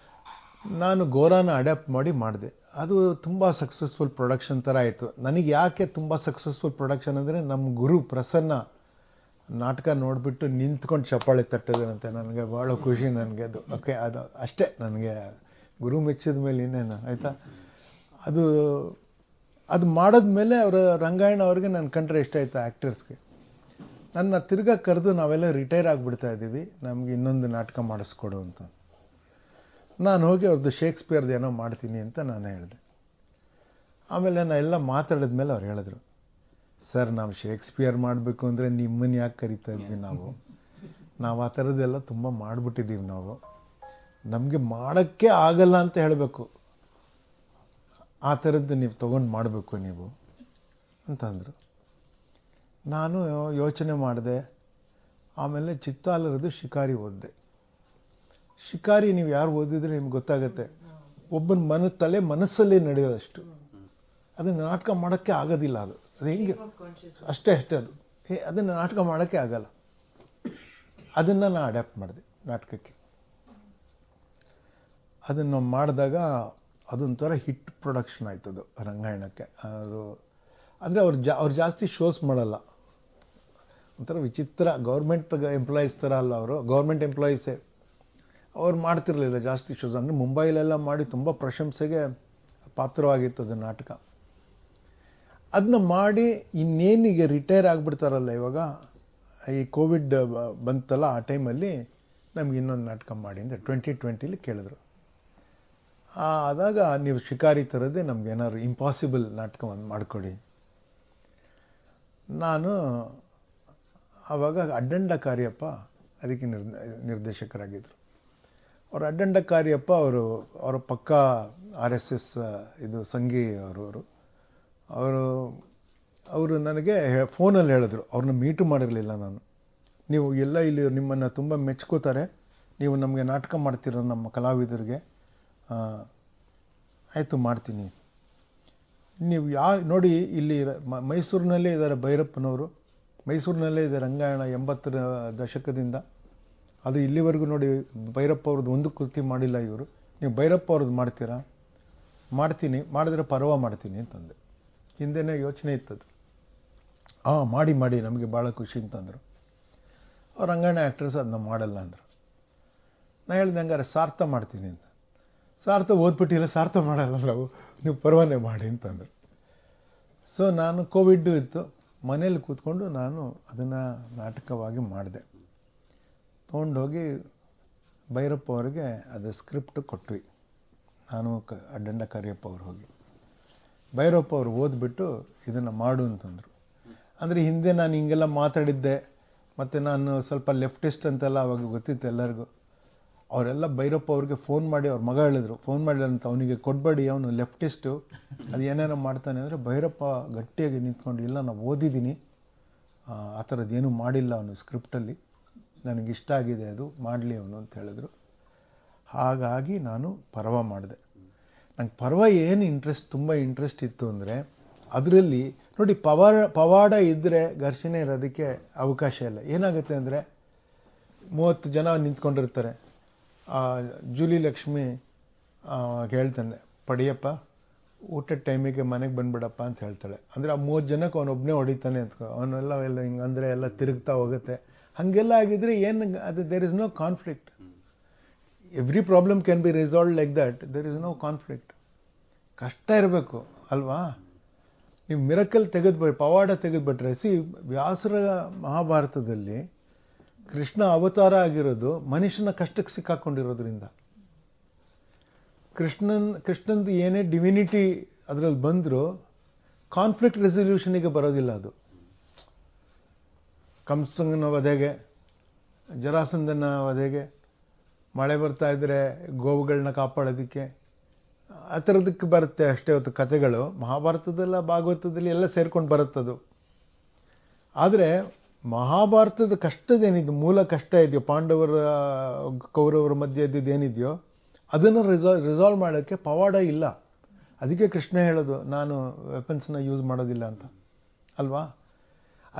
ನಾನು ಗೋರಾನ ಅಡ್ಯಾಪ್ಟ್ ಮಾಡಿ ಮಾಡಿದೆ. ಅದು ತುಂಬ ಸಕ್ಸಸ್ಫುಲ್ ಪ್ರೊಡಕ್ಷನ್ ಥರ ಆಯಿತು. ನನಗೆ ಯಾಕೆ ತುಂಬ ಸಕ್ಸಸ್ಫುಲ್ ಪ್ರೊಡಕ್ಷನ್ ಅಂದರೆ, ನಮ್ಮ ಗುರು ಪ್ರಸನ್ನ ನಾಟಕ ನೋಡಿಬಿಟ್ಟು ನಿಂತ್ಕೊಂಡು ಚಪ್ಪಾಳೆ ತಟ್ಟಿದ್ರಂತೆ. ನನಗೆ ಭಾಳ ಖುಷಿ ನನಗೆ ಅದು. ಓಕೆ, ಅದು ಅಷ್ಟೇ, ನನಗೆ ಗುರು ಮೆಚ್ಚಿದ ಮೇಲೆ ಇನ್ನೇನು ಆಯಿತಾ. ಅದು ಮಾಡಿದ್ಮೇಲೆ ಅವರ ರಂಗಾಯಣ ಅವ್ರಿಗೆ ನನ್ನ ಕಂಡ್ರೆ ಇಷ್ಟ ಆಯಿತು, ಆ್ಯಕ್ಟರ್ಸ್ಗೆ. ನನ್ನ ತಿರ್ಗಾ ಕರೆದು, ನಾವೆಲ್ಲ ರಿಟೈರ್ ಆಗಿಬಿಡ್ತಾ ಇದ್ದೀವಿ, ನಮಗೆ ಇನ್ನೊಂದು ನಾಟಕ ಮಾಡಿಸ್ಕೊಡು ಅಂತ. ನಾನು ಹೋಗಿ ಅವ್ರದ್ದು ಶೇಕ್ಸ್ಪಿಯರ್ದು ಏನೋ ಮಾಡ್ತೀನಿ ಅಂತ ನಾನು ಹೇಳಿದೆ. ಆಮೇಲೆ ನಾನು ಎಲ್ಲ ಮಾತಾಡಿದ್ಮೇಲೆ ಅವ್ರು ಹೇಳಿದ್ರು, ಸರ್ ನಾವು ಶೇಕ್ಸ್ಪಿಯರ್ ಮಾಡಬೇಕು ಅಂದರೆ ನಿಮ್ಮನ್ನು ಯಾಕೆ ಕರಿತಾ ಇದ್ವಿ, ನಾವು ಆ ಥರದ್ದೆಲ್ಲ ತುಂಬ ಮಾಡಿಬಿಟ್ಟಿದ್ದೀವಿ, ನಮಗೆ ಮಾಡೋಕ್ಕೆ ಆಗಲ್ಲ ಅಂತ ಹೇಳಬೇಕು, ಆ ಥರದ್ದು ನೀವು ತೊಗೊಂಡು ಮಾಡಬೇಕು ನೀವು ಅಂತಂದರು. ನಾನು ಯೋಚನೆ ಮಾಡಿದೆ. ಆಮೇಲೆ ಚಿತ್ತಾಲರದು ಶಿಕಾರಿ ಓದಿದೆ. ಶಿಕಾರಿ ನೀವು ಯಾರು ಓದಿದ್ರೆ ನಿಮ್ಗೆ ಗೊತ್ತಾಗುತ್ತೆ, ಒಬ್ಬನ ತಲೆ ಮನಸ್ಸಲ್ಲೇ ನಡೆಯೋದಷ್ಟು. ಅದನ್ನು ನಾಟಕ ಮಾಡೋಕ್ಕೆ ಆಗೋದಿಲ್ಲ. ಅದು ಹೆಂಗೆ ಅಷ್ಟೇ ಅದನ್ನು ನಾಟಕ ಮಾಡೋಕ್ಕೆ ಆಗಲ್ಲ. ಅದನ್ನು ನಾನು ಅಡ್ಯಾಪ್ಟ್ ಮಾಡಿದೆ ನಾಟಕಕ್ಕೆ. ಅದನ್ನು ಮಾಡಿದಾಗ ಅದೊಂಥರ ಹಿಟ್ ಪ್ರೊಡಕ್ಷನ್ ಆಯ್ತದು ರಂಗಾಯಣಕ್ಕೆ. ಅಂದರೆ ಅವ್ರು ಜಾಸ್ತಿ ಶೋಸ್ ಮಾಡಲ್ಲ, ಒಂಥರ ವಿಚಿತ್ರ. ಗೌರ್ಮೆಂಟ್ ಎಂಪ್ಲಾಯೀಸ್ ಥರ ಅಲ್ಲ ಅವರು, ಗೌರ್ಮೆಂಟ್ ಎಂಪ್ಲಾಯೀಸೇ. ಅವ್ರು ಮಾಡ್ತಿರ್ಲಿಲ್ಲ ಜಾಸ್ತಿ ಶೋಸ್. ಅಂದರೆ ಮುಂಬೈಲೆಲ್ಲ ಮಾಡಿ ತುಂಬ ಪ್ರಶಂಸೆಗೆ ಪಾತ್ರವಾಗಿತ್ತು ಅದು ನಾಟಕ. ಅದನ್ನ ಮಾಡಿ ಇನ್ನೇನಿಗೆ ರಿಟೈರ್ ಆಗಿಬಿಡ್ತಾರಲ್ಲ ಇವಾಗ, ಈ ಕೋವಿಡ್ ಬಂತಲ್ಲ ಆ ಟೈಮಲ್ಲಿ ನಮ್ಗೆ ಇನ್ನೊಂದು ನಾಟಕ ಮಾಡಿ ಅಂತ 2020 ಕೇಳಿದ್ರು. ಆದಾಗ ನೀವು ಶಿಕಾರಿ ಥರದ್ದೇ ನಮ್ಗೆ ಏನಾದ್ರು ಇಂಪಾಸಿಬಲ್ ನಾಟಕ ಒಂದು ಮಾಡಿಕೊಡಿ. ನಾನು ಆವಾಗ ಅಡ್ಡಂಡ ಕಾರ್ಯಪ್ಪ ಅದಕ್ಕೆ ನಿರ್ದೇಶಕರಾಗಿದ್ದರು. ಅವರು ಅಡ್ಡಂಡ ಕಾರ್ಯಪ್ಪ ಅವರ ಪಕ್ಕ RSS ಇದು ಸಂಘಿ ಅವರು ನನಗೆ ಫೋನಲ್ಲಿ ಹೇಳಿದ್ರು. ಅವ್ರನ್ನ ಮೀಟು ಮಾಡಿರಲಿಲ್ಲ ನಾನು. ನೀವು ಎಲ್ಲ ಇಲ್ಲಿ ನಿಮ್ಮನ್ನು ತುಂಬ ಮೆಚ್ಕೋತಾರೆ, ನೀವು ನಮಗೆ ನಾಟಕ ಮಾಡ್ತಿರೋ ನಮ್ಮ ಕಲಾವಿದರಿಗೆ. ಆಯಿತು ಮಾಡ್ತೀನಿ. ನೀವು ನೋಡಿ ಇಲ್ಲಿ ಮೈಸೂರಿನಲ್ಲೇ ಇದ್ದಾರೆ ಭೈರಪ್ಪನವರು, ಮೈಸೂರಿನಲ್ಲೇ ಇದೆ ರಂಗಾಯಣ 80ರ ದಶಕದಿಂದ. ಅದು ಇಲ್ಲಿವರೆಗೂ ನೋಡಿ ಭೈರಪ್ಪ ಅವ್ರದ್ದು ಒಂದು ಕೃತಿ ಮಾಡಿಲ್ಲ ಇವರು. ನೀವು ಭೈರಪ್ಪ ಅವ್ರದ್ದು ಮಾಡ್ತೀರಾ? ಮಾಡ್ತೀನಿ, ಮಾಡಿದ್ರೆ ಪರ್ವ ಮಾಡ್ತೀನಿ ಅಂತಂದೆ. ಹಿಂದೆನೇ ಯೋಚನೆ ಇತ್ತದು. ಮಾಡಿ ನಮಗೆ ಭಾಳ ಖುಷಿ ಅಂತಂದರು. ಅವ್ರು ರಂಗಾಯಣ ಆ್ಯಕ್ಟರ್ಸ್ ಅದನ್ನ ಮಾಡಲ್ಲ ಅಂದರು. ನಾನು ಹೇಳಿದೆ, ಹಂಗಾರೆ ಸಾರ್ಥ ಮಾಡ್ತೀನಿ ಅಂತ. ಸಾರ್ಥ ಓದ್ಬಿಟ್ಟಿಲ್ಲ, ಸಾರ್ಥ ಮಾಡಲ್ಲ ನೀವು ಪರ್ವನೇ ಮಾಡಿ ಅಂತಂದರು. ಸೊ ನಾನು ಕೋವಿಡ್ ಇತ್ತು, ಮನೇಲಿ ಕೂತ್ಕೊಂಡು ನಾನು ಅದನ್ನು ನಾಟಕವಾಗಿ ಮಾಡಿದೆ. ತೊಗೊಂಡೋಗಿ ಭೈರಪ್ಪ ಅವರಿಗೆ ಅದು ಸ್ಕ್ರಿಪ್ಟ್ ಕೊಟ್ವಿ. ನಾನು ಅಡ್ಡಂಡ ಕಾರ್ಯಪ್ಪ ಅವ್ರು ಹೋಗಿ ಭೈರಪ್ಪ ಅವರು ಓದ್ಬಿಟ್ಟು ಇದನ್ನು ಮಾಡು ಅಂತಂದರು. ಅಂದರೆ ಹಿಂದೆ ನಾನು ಹಿಂಗೆಲ್ಲ ಮಾತಾಡಿದ್ದೆ, ಮತ್ತು ನಾನು ಸ್ವಲ್ಪ ಲೆಫ್ಟಿಸ್ಟ್ ಅಂತೆಲ್ಲ ಅವಾಗ ಗೊತ್ತಿತ್ತು ಎಲ್ಲರಿಗೂ. ಅವರೆಲ್ಲ ಭೈರಪ್ಪ ಅವ್ರಿಗೆ ಫೋನ್ ಮಾಡಿ, ಅವ್ರ ಮಗ ಹೇಳಿದ್ರು, ಫೋನ್ ಮಾಡಿದಂತ ಅವನಿಗೆ ಕೊಡಬೇಡಿ, ಅವನು ಲೆಫ್ಟಿಸ್ಟು, ಅದು ಏನೇನೋ ಮಾಡ್ತಾನೆ ಅಂದರೆ. ಭೈರಪ್ಪ ಗಟ್ಟಿಯಾಗಿ ನಿಂತ್ಕೊಂಡು, ಇಲ್ಲ ನಾವು ಓದಿದ್ದೀನಿ, ಆ ಥರದ್ದು ಏನೂ ಮಾಡಿಲ್ಲ ಅವನು ಸ್ಕ್ರಿಪ್ಟಲ್ಲಿ, ನನಗಿಷ್ಟ ಆಗಿದೆ ಅದು, ಮಾಡಲಿ ಅವನು ಅಂತ ಹೇಳಿದ್ರು. ಹಾಗಾಗಿ ನಾನು ಪರ್ವ ಮಾಡಿದೆ. ನಂಗೆ ಪರ್ವ ಏನು ತುಂಬ ಇಂಟ್ರೆಸ್ಟ್ ಇತ್ತು ಅಂದರೆ, ಅದರಲ್ಲಿ ನೋಡಿ ಪವಾಡ ಇದ್ದರೆ ಘರ್ಷಣೆ ಇರೋದಕ್ಕೆ ಅವಕಾಶ ಇಲ್ಲ. ಏನಾಗುತ್ತೆ ಅಂದರೆ 30 ಜನ ನಿಂತ್ಕೊಂಡಿರ್ತಾರೆ. ಜೂಲಿ ಲಕ್ಷ್ಮಿ ಹೇಳ್ತಾನೆ, ಪಡಿಯಪ್ಪ ಊಟದ ಟೈಮಿಗೆ ಮನೆಗೆ ಬಂದ್ಬಿಡಪ್ಪ ಅಂತ ಹೇಳ್ತಾಳೆ. ಅಂದರೆ ಆ 30 ಜನಕ್ಕೆ ಅವನೊಬ್ಬನೇ ಹೊಡಿತಾನೆ ಅಂತ, ಅವನೆಲ್ಲ ಎಲ್ಲ ಹಿಂಗಂದರೆ ಎಲ್ಲ ತಿರುಗ್ತಾ ಹೋಗುತ್ತೆ. ಹಾಗೆಲ್ಲ ಆಗಿದ್ರೆ ಏನು ಅದು, there is no conflict. Every problem can be resolve like that, there is no conflict. ಕಷ್ಟ ಇರಬೇಕು ಅಲ್ವಾ? ನೀವು ಮಿರಕಲ್ ತೆಗೆದ್ಬಿಟ್ರೆ, ಪವಾಡ ತೆಗೆದ್ಬಿಟ್ರೆ, ವ್ಯಾಸರ ಮಹಾಭಾರತದಲ್ಲಿ ಕೃಷ್ಣ ಅವತಾರ ಆಗಿರೋದು ಮನುಷ್ಯನ ಕಷ್ಟಕ್ಕೆ ಸಿಕ್ಕಾಕೊಂಡಿರೋದ್ರಿಂದ. ಕೃಷ್ಣಂದು ಏನೇ ಡಿವಿನಿಟಿ ಅದರಲ್ಲಿ ಬಂದರೂ ಕಾನ್ಫ್ಲಿಕ್ಟ್ ರೆಸಲ್ಯೂಷನಿಗೆ ಬರೋದಿಲ್ಲ. ಅದು ಕಂಸನ ವಧೆಗೆ, ಜರಾಸಂಧನ ವಧೆಗೆ, ಮಳೆ ಬರ್ತಾ ಇದ್ರೆ ಗೋವುಗಳನ್ನ ಕಾಪಾಡೋದಕ್ಕೆ, ಆ ಥರದಕ್ಕೆ ಬರುತ್ತೆ ಅಷ್ಟೇ. ಹೊತ್ತು ಕಥೆಗಳು ಮಹಾಭಾರತದಲ್ಲ ಭಾಗವತದಲ್ಲಿ ಎಲ್ಲ ಸೇರ್ಕೊಂಡು ಬರುತ್ತದು. ಆದರೆ ಮಹಾಭಾರತದ ಕಷ್ಟದೇನಿದೆಯೋ, ಮೂಲ ಕಷ್ಟ ಇದೆಯೋ, ಪಾಂಡವರ ಕೌರವರ ಮಧ್ಯೆ ಇದ್ದಿದ್ದೇನಿದೆಯೋ ಅದನ್ನು ರಿಸಾಲ್ವ್ ಮಾಡೋಕ್ಕೆ ಪವಾಡ ಇಲ್ಲ. ಅದಕ್ಕೆ ಕೃಷ್ಣ ಹೇಳೋದು, ನಾನು ವೆಪನ್ಸ್ನ ಯೂಸ್ ಮಾಡೋದಿಲ್ಲ ಅಂತ ಅಲ್ವಾ?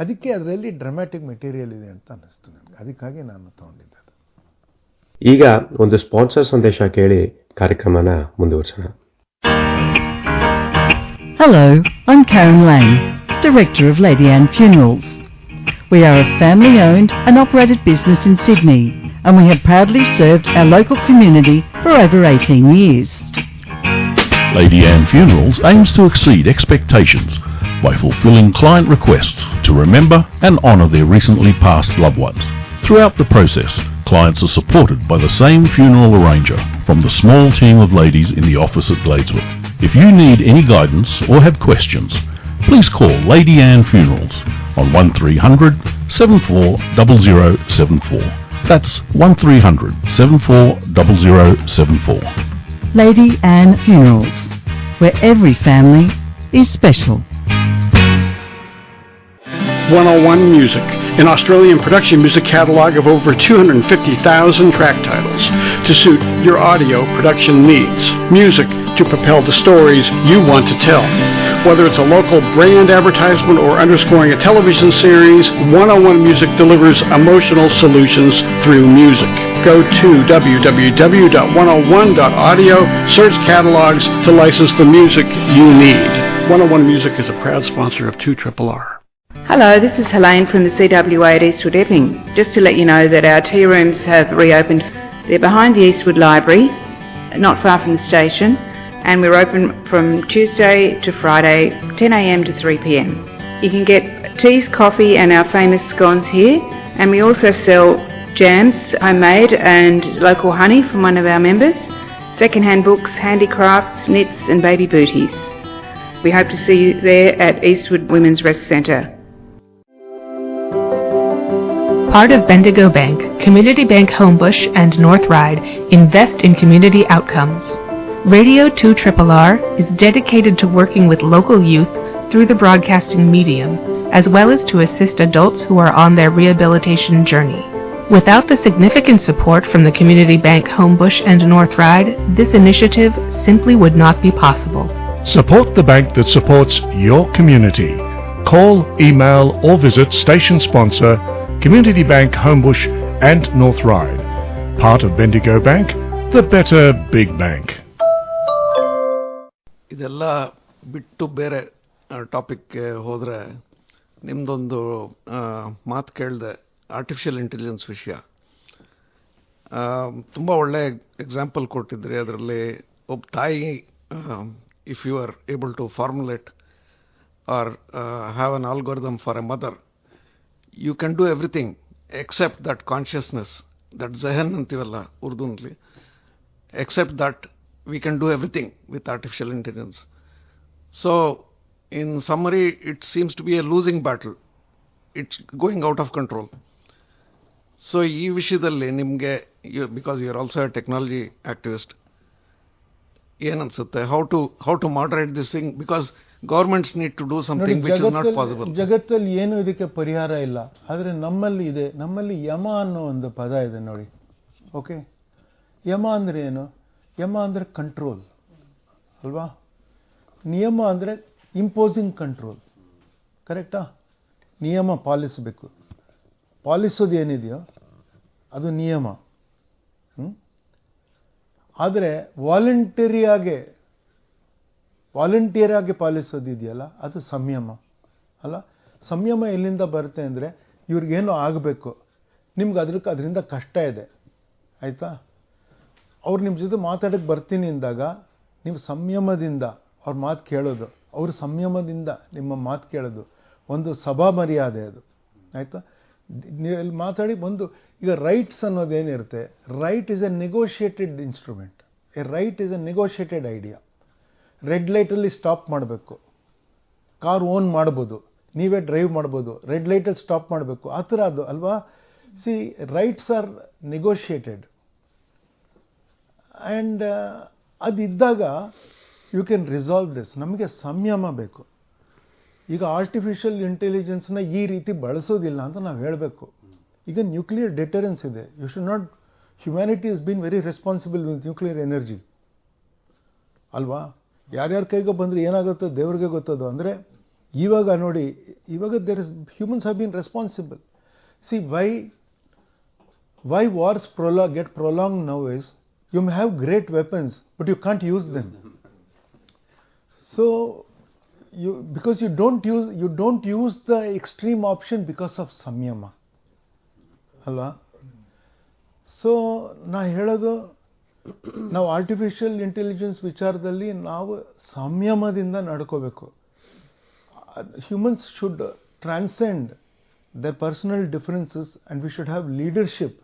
ಅದಕ್ಕೆ ಅದರಲ್ಲಿ ಡ್ರಾಮ್ಯಾಟಿಕ್ ಮೆಟೀರಿಯಲ್ ಇದೆ ಅಂತ ಅನ್ನಿಸ್ತು ನನಗೆ. ಅದಕ್ಕಾಗಿ ನಾನು ತಗೊಂಡಿದ್ದೆ.
ಈಗ ಒಂದು ಸ್ಪಾನ್ಸರ್ ಸಂದೇಶ ಕೇಳಿ ಕಾರ್ಯಕ್ರಮನ ಮುಂದುವರಿಸೋಣ.
Hello, I'm Karen Lang, Director of Lady Anne Funerals. We are a family-owned and operated business in Sydney, and we have proudly served our local community for over 18 years.
Lady Anne Funerals aims to exceed expectations by fulfilling client requests to remember and honour their recently passed loved ones. Throughout the process, clients are supported by the same funeral arranger from the small team of ladies in the office at Gladeswood. If you need any guidance or have questions, please call Lady Anne Funerals on 1300 740074. That's 1300 740074.
Lady Anne Funerals, where every family is special.
101 Music, an Australian production music catalog of over 250,000 track titles to suit your audio production needs. Music to propel the stories you want to tell. Whether it's a local brand advertisement or underscoring a television series, 101 Music delivers emotional solutions through music. Go to www.101.audio, search catalogs to license the music you need. 101 Music is a proud sponsor of 2RRR.
Hello, this is Helene from the CWA at Eastwood Epping. Just to let you know that our tea rooms have reopened. They're behind the Eastwood Library, not far from the station, and we're open from Tuesday to Friday, 10 a.m. to 3 p.m. You can get teas, coffee and our famous scones here, and we also sell jams, homemade and local honey from one of our members, second-hand books, handicrafts, knits and baby booties. We hope to see you there at Eastwood Women's Rest Centre.
Part of Bendigo Bank, Community Bank Homebush and North Ryde invest in community outcomes. Radio 2RRR is dedicated to working with local youth through the broadcasting medium, as well as to assist adults who are on their rehabilitation journey. Without the significant support from the Community Bank Homebush and North Ryde, this initiative simply would not be possible.
Support the bank that supports your community. Call, email or visit station sponsor Community Bank Homebush and North Ryde. Part of Bendigo Bank, the better big bank.
ಇದೆಲ್ಲ ಬಿಟ್ಟು ಬೇರೆ ಟಾಪಿಕ್ಗೆ ಹೋದರೆ, ನಿಮ್ಮದೊಂದು ಮಾತು ಕೇಳಿದೆ, artificial intelligence ವಿಷಯ. ತುಂಬ ಒಳ್ಳೆ example ಕೊಟ್ಟಿದ್ರಿ. ಅದರಲ್ಲಿ ಒಬ್ಬ ತಾಯಿ, if you are able to formulate or have an algorithm for a mother, you can do everything except that consciousness, that zehen antivalla Urduನಲ್ಲಿ, except that we can do everything with artificial intelligence. So in summary, it seems to be a losing battle. It's going out of control. So ಈ ವಿಷಯದಲ್ಲಿ ನಿಮಗೆ, because you are also a technology activist, ಏನನ್ಸುತ್ತೆ, how to moderate this thing, because governments need to do something which is not possible.
ಜಗತ್ತಲ್ಲಿ ಏನು ಇದಕ್ಕೆ ಪರಿಹಾರ ಇಲ್ಲ, ಆದರೆ ನಮ್ಮಲ್ಲಿ ಇದೆ. ನಮ್ಮಲ್ಲಿ ಯಮ ಅನ್ನೋ ಒಂದು ಪದ ಇದೆ ನೋಡಿ. ಓಕೆ, ಯಮ ಅಂದರೆ ಏನು? ಯಮ ಅಂದರೆ ಕಂಟ್ರೋಲ್ ಅಲ್ವಾ? ನಿಯಮ ಅಂದರೆ ಇಂಪೋಸಿಂಗ್ ಕಂಟ್ರೋಲ್. ಕರೆಕ್ಟಾ? ನಿಯಮ ಪಾಲಿಸಬೇಕು. ಪಾಲಿಸೋದು ಏನಿದೆಯೋ ಅದು ನಿಯಮ. ಆದರೆ ವಾಲಂಟಿಯರ್ ಆಗಿ ಪಾಲಿಸೋದಿದೆಯಲ್ಲ ಅದು ಸಂಯಮ ಅಲ್ಲ. ಸಂಯಮ ಎಲ್ಲಿಂದ ಬರುತ್ತೆ ಅಂದರೆ ಇವ್ರಿಗೇನೋ ಆಗಬೇಕು, ನಿಮ್ಗೆ ಅದರಿಂದ ಕಷ್ಟ ಇದೆ ಆಯಿತಾ, ಅವ್ರು ನಿಮ್ಮ ಜೊತೆ ಮಾತಾಡೋಕ್ಕೆ ಬರ್ತೀನಿ ಅಂದಾಗ ನೀವು ಸಂಯಮದಿಂದ ಅವ್ರ ಮಾತು ಕೇಳೋದು, ಅವ್ರ ಸಂಯಮದಿಂದ ನಿಮ್ಮ ಮಾತು ಕೇಳೋದು ಒಂದು ಸಭಾ ಮರ್ಯಾದೆ ಅದು ಆಯಿತಾ. ನೀವು ಇಲ್ಲಿ ಮಾತಾಡಿ ಒಂದು ಈಗ ರೈಟ್ಸ್ ಅನ್ನೋದೇನಿರುತ್ತೆ, right is a negotiated instrument. A right is a negotiated idea. Red ಲೈಟಲ್ಲಿ ಸ್ಟಾಪ್ ಮಾಡಬೇಕು, ಕಾರ್ ಓನ್ ಮಾಡ್ಬೋದು, ನೀವೇ ಡ್ರೈವ್ ಮಾಡ್ಬೋದು, ರೆಡ್ ಲೈಟಲ್ಲಿ ಸ್ಟಾಪ್ ಮಾಡಬೇಕು, ಆ ಥರ ಅದು ಅಲ್ವಾ. See, rights are negotiated and ಅದಿದ್ದಾಗ ಯು ಕ್ಯಾನ್ ರಿಸಾಲ್ವ್ ದಿಸ್. ನಮಗೆ ಸಂಯಮ ಬೇಕು. ಈಗ ಆರ್ಟಿಫಿಷಿಯಲ್ ಇಂಟೆಲಿಜೆನ್ಸ್ನ ಈ ರೀತಿ ಬಳಸೋದಿಲ್ಲ ಅಂತ ನಾವು ಹೇಳಬೇಕು. ಈಗ ನ್ಯೂಕ್ಲಿಯರ್ ಡಿಟರೆನ್ಸ್ ಇದೆ. You should not, humanity is been very responsible with nuclear energy ಅಲ್ವಾ. ಯಾರ್ಯಾರ ಕೈಗೆ ಬಂದರೆ ಏನಾಗುತ್ತೋ ದೇವ್ರಿಗೆ ಗೊತ್ತದು. ಅಂದರೆ ಇವಾಗ ನೋಡಿ, ಇವಾಗ humans have been responsible. See, why wars get prolonged now is you may have great weapons but you can't use them. So because you don't use the extreme option because of samyama ಅಲ್ವಾ. So ನಾ ಹೇಳೋದು, ನಾವು artificial intelligence ವಿಚಾರದಲ್ಲಿ ನಾವು ಸಂಯಮದಿಂದ ನಡ್ಕೋಬೇಕು. Humans should transcend their personal differences and we should have leadership,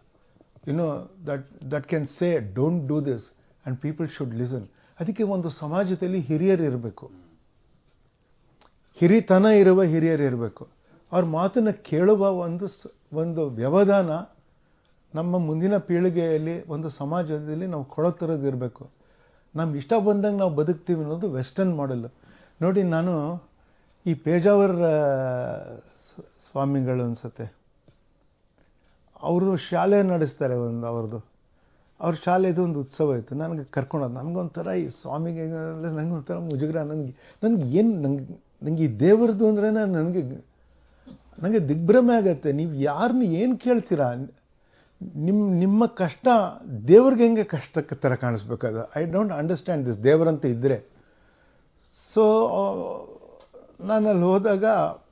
that can say don't do this and people should listen. ಅದಕ್ಕೆ ಒಂದು ಸಮಾಜದಲ್ಲಿ ಹಿರಿಯರು ಇರಬೇಕು, ಹಿರಿತನ ಇರುವ ಹಿರಿಯರು ಇರಬೇಕು. ಅವ್ರ ಮಾತನ್ನು ಕೇಳುವ ಒಂದು ವ್ಯವಧಾನ ನಮ್ಮ ಮುಂದಿನ ಪೀಳಿಗೆಯಲ್ಲಿ ಒಂದು ಸಮಾಜದಲ್ಲಿ ನಾವು ಕೊಡೋ ಥರದ್ದು ಇರಬೇಕು. ನಮ್ಗೆ ಇಷ್ಟ ಬಂದಂಗೆ ನಾವು ಬದುಕ್ತೀವಿ ಅನ್ನೋದು ವೆಸ್ಟರ್ನ್ ಮಾಡೆಲ್. ನೋಡಿ, ನಾನು ಈ ಪೇಜಾವರ್ ಸ್ವಾಮಿಗಳು ಅನ್ಸುತ್ತೆ, ಅವ್ರದ್ದು ಶಾಲೆ ನಡೆಸ್ತಾರೆ. ಅವ್ರ ಶಾಲೆದು ಒಂದು ಉತ್ಸವ ಇತ್ತು. ನನಗೆ ಕರ್ಕೊಂಡೋದು, ನನಗೊಂಥರ ಈ ಸ್ವಾಮಿಗೆ ನನಗೊಂಥರ ಮುಜುಗರ. ನನಗೆ ಈ ದೇವರದು ಅಂದರೆ ನನಗೆ ದಿಗ್ಭ್ರಮೆ ಆಗತ್ತೆ. ನೀವು ಯಾರನ್ನ ಏನು ಕೇಳ್ತೀರಾ? ನಿಮ್ಮ ಕಷ್ಟ ದೇವ್ರಿಗೆ ಹೆಂಗೆ ಕಷ್ಟಕ್ಕೆ ಥರ ಕಾಣಿಸ್ಬೇಕದು. I don't understand this. ದೇವರಂತ ಇದ್ದರೆ ಸೊ ನಾನು ಅಲ್ಲಿ ಹೋದಾಗ,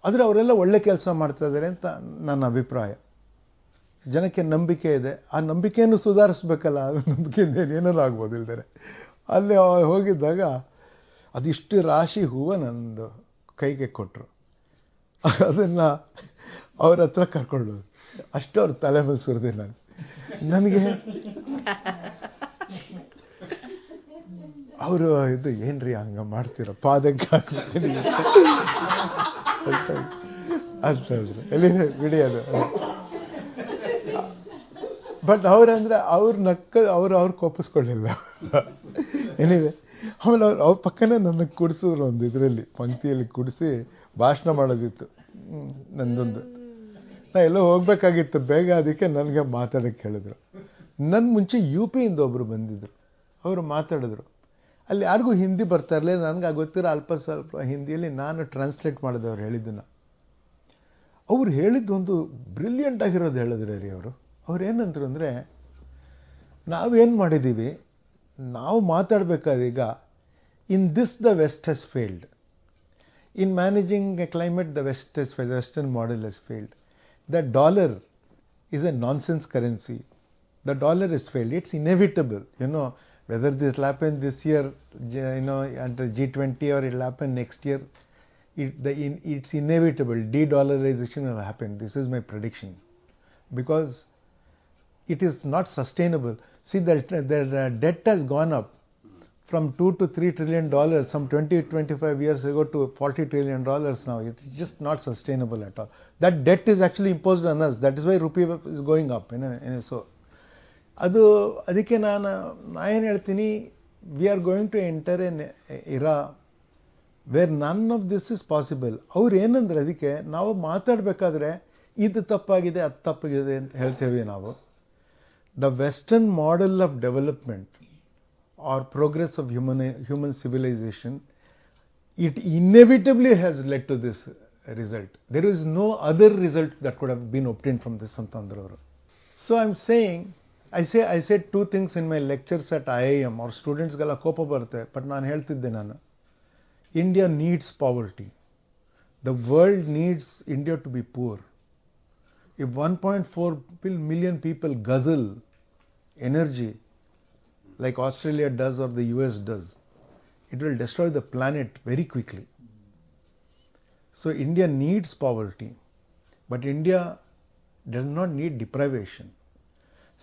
ಆದರೆ ಅವರೆಲ್ಲ ಒಳ್ಳೆ ಕೆಲಸ ಮಾಡ್ತಾ ಇದ್ದಾರೆ ಅಂತ ನನ್ನ ಅಭಿಪ್ರಾಯ. ಜನಕ್ಕೆ ನಂಬಿಕೆ ಇದೆ, ಆ ನಂಬಿಕೆಯನ್ನು ಸುಧಾರಿಸ್ಬೇಕಲ್ಲ, ಅದು ನಂಬಿಕೆಯಿಂದ ಏನೇನೋ ಆಗ್ಬೋದು ಇಲ್ದರೆ. ಅಲ್ಲಿ ಹೋಗಿದ್ದಾಗ ಅದಿಷ್ಟು ರಾಶಿ ಹೂವು ನನ್ನದು ಕೈಗೆ ಕೊಟ್ಟರು. ಅದನ್ನು ಅವ್ರ ಹತ್ರ ಕರ್ಕೊಂಡು ಅಷ್ಟು ಅವ್ರ ತಲೆ ಮೇಲೆ ಸುರಿದೆ. ನನಗೆ ಅವರು ಇದು ಏನ್ರಿ ಹಂಗ ಮಾಡ್ತೀರ, ಪಾದಕ್ಕೆ ಹಾಕ್ತೀನಿ ಅಂತಂದ್ರು. ಎಲ್ಲಿ ಬಿಡಿಯೋದು. ಬಟ್ ಅವ್ರಂದ್ರೆ ಅವ್ರು ಕೋಪಿಸ್ಕೊಳ್ಳಿಲ್ಲ. ಏನಿದೆ, ಆಮೇಲೆ ಅವ್ರ ಪಕ್ಕನೇ ನನಗೆ ಕುಡಿಸಿದ್ರು. ಒಂದು ಇದರಲ್ಲಿ ಪಂಕ್ತಿಯಲ್ಲಿ ಕುಡಿಸಿ ಭಾಷಣ ಮಾಡೋದಿತ್ತು ನಂದೊಂದು. ನಾ ಎಲ್ಲೋ ಹೋಗ್ಬೇಕಾಗಿತ್ತು ಬೇಗ, ಅದಕ್ಕೆ ನನಗೆ ಮಾತಾಡೋಕ್ಕೆ ಹೇಳಿದ್ರು. ನನ್ನ ಮುಂಚೆ UP ಇಂದ ಒಬ್ಬರು ಬಂದಿದ್ರು, ಅವರು ಮಾತಾಡಿದ್ರು. ಅಲ್ಲಿ ಯಾರಿಗೂ ಹಿಂದಿ ಬರ್ತಾ ಇರಲಿಲ್ಲ, ನನಗೆ ಗೊತ್ತಿರೋ ಅಲ್ಪ ಸ್ವಲ್ಪ ಹಿಂದಿಯಲ್ಲಿ ನಾನು ಟ್ರಾನ್ಸ್ಲೇಟ್ ಮಾಡಿದೆ ಅವ್ರು ಹೇಳಿದ್ದನ್ನು. ಅವ್ರು ಹೇಳಿದ್ದು ಒಂದು ಬ್ರಿಲಿಯಂಟ್ ಆಗಿರೋದು ಹೇಳಿದ್ರೆ ರೀ ಅವ್ರು ಏನಂದ್ರು ಅಂದರೆ, ನಾವೇನು ಮಾಡಿದ್ದೀವಿ, ನಾವು ಮಾತಾಡಬೇಕಾದ್ರೆ ಈಗ in this the west has failed. In managing a climate the west has failed, the western model has failed. The dollar is a nonsense currency. The dollar is failed. It's inevitable. Whether this will happen this year, at G20, or it will happen next year, it's inevitable. De-dollarization will happen. This is my prediction. Because it is not sustainable. See, the debt has gone up from $2 to $3 trillion some 20-25 years ago to $40 trillion now. It's just not sustainable at all. That debt is actually imposed on us. That is why rupee is going up. So, ಅದಕ್ಕೆ ನಾನು ಏನು ಹೇಳ್ತೀನಿ, we are going to enter an era where none of this is possible. ಅವ್ರು ಏನಂದ್ರೆ ಅದಕ್ಕೆ ನಾವು ಮಾತಾಡಬೇಕಾದ್ರೆ ಇದು ತಪ್ಪಾಗಿದೆ ಅದು ತಪ್ಪಾಗಿದೆ ಅಂತ ಹೇಳ್ತೇವೆ ನಾವು. The western model of development or progress of human civilization, it inevitably has led to this result. There is no other result that could have been obtained from this ಅಂತಂದ್ರು ಅವರು. So I'm saying, I said two things in my lectures at IIM. ಅವ್ರ ಸ್ಟೂಡೆಂಟ್ಸ್ಗೆಲ್ಲ ಕೋಪ ಬರುತ್ತೆ, but ನಾನು ಹೇಳ್ತಿದ್ದೆ India needs poverty. The world needs India to be poor. If 1.4 million people guzzle energy like Australia does or the US does, it will destroy the planet very quickly. So India needs poverty, but India does not need deprivation.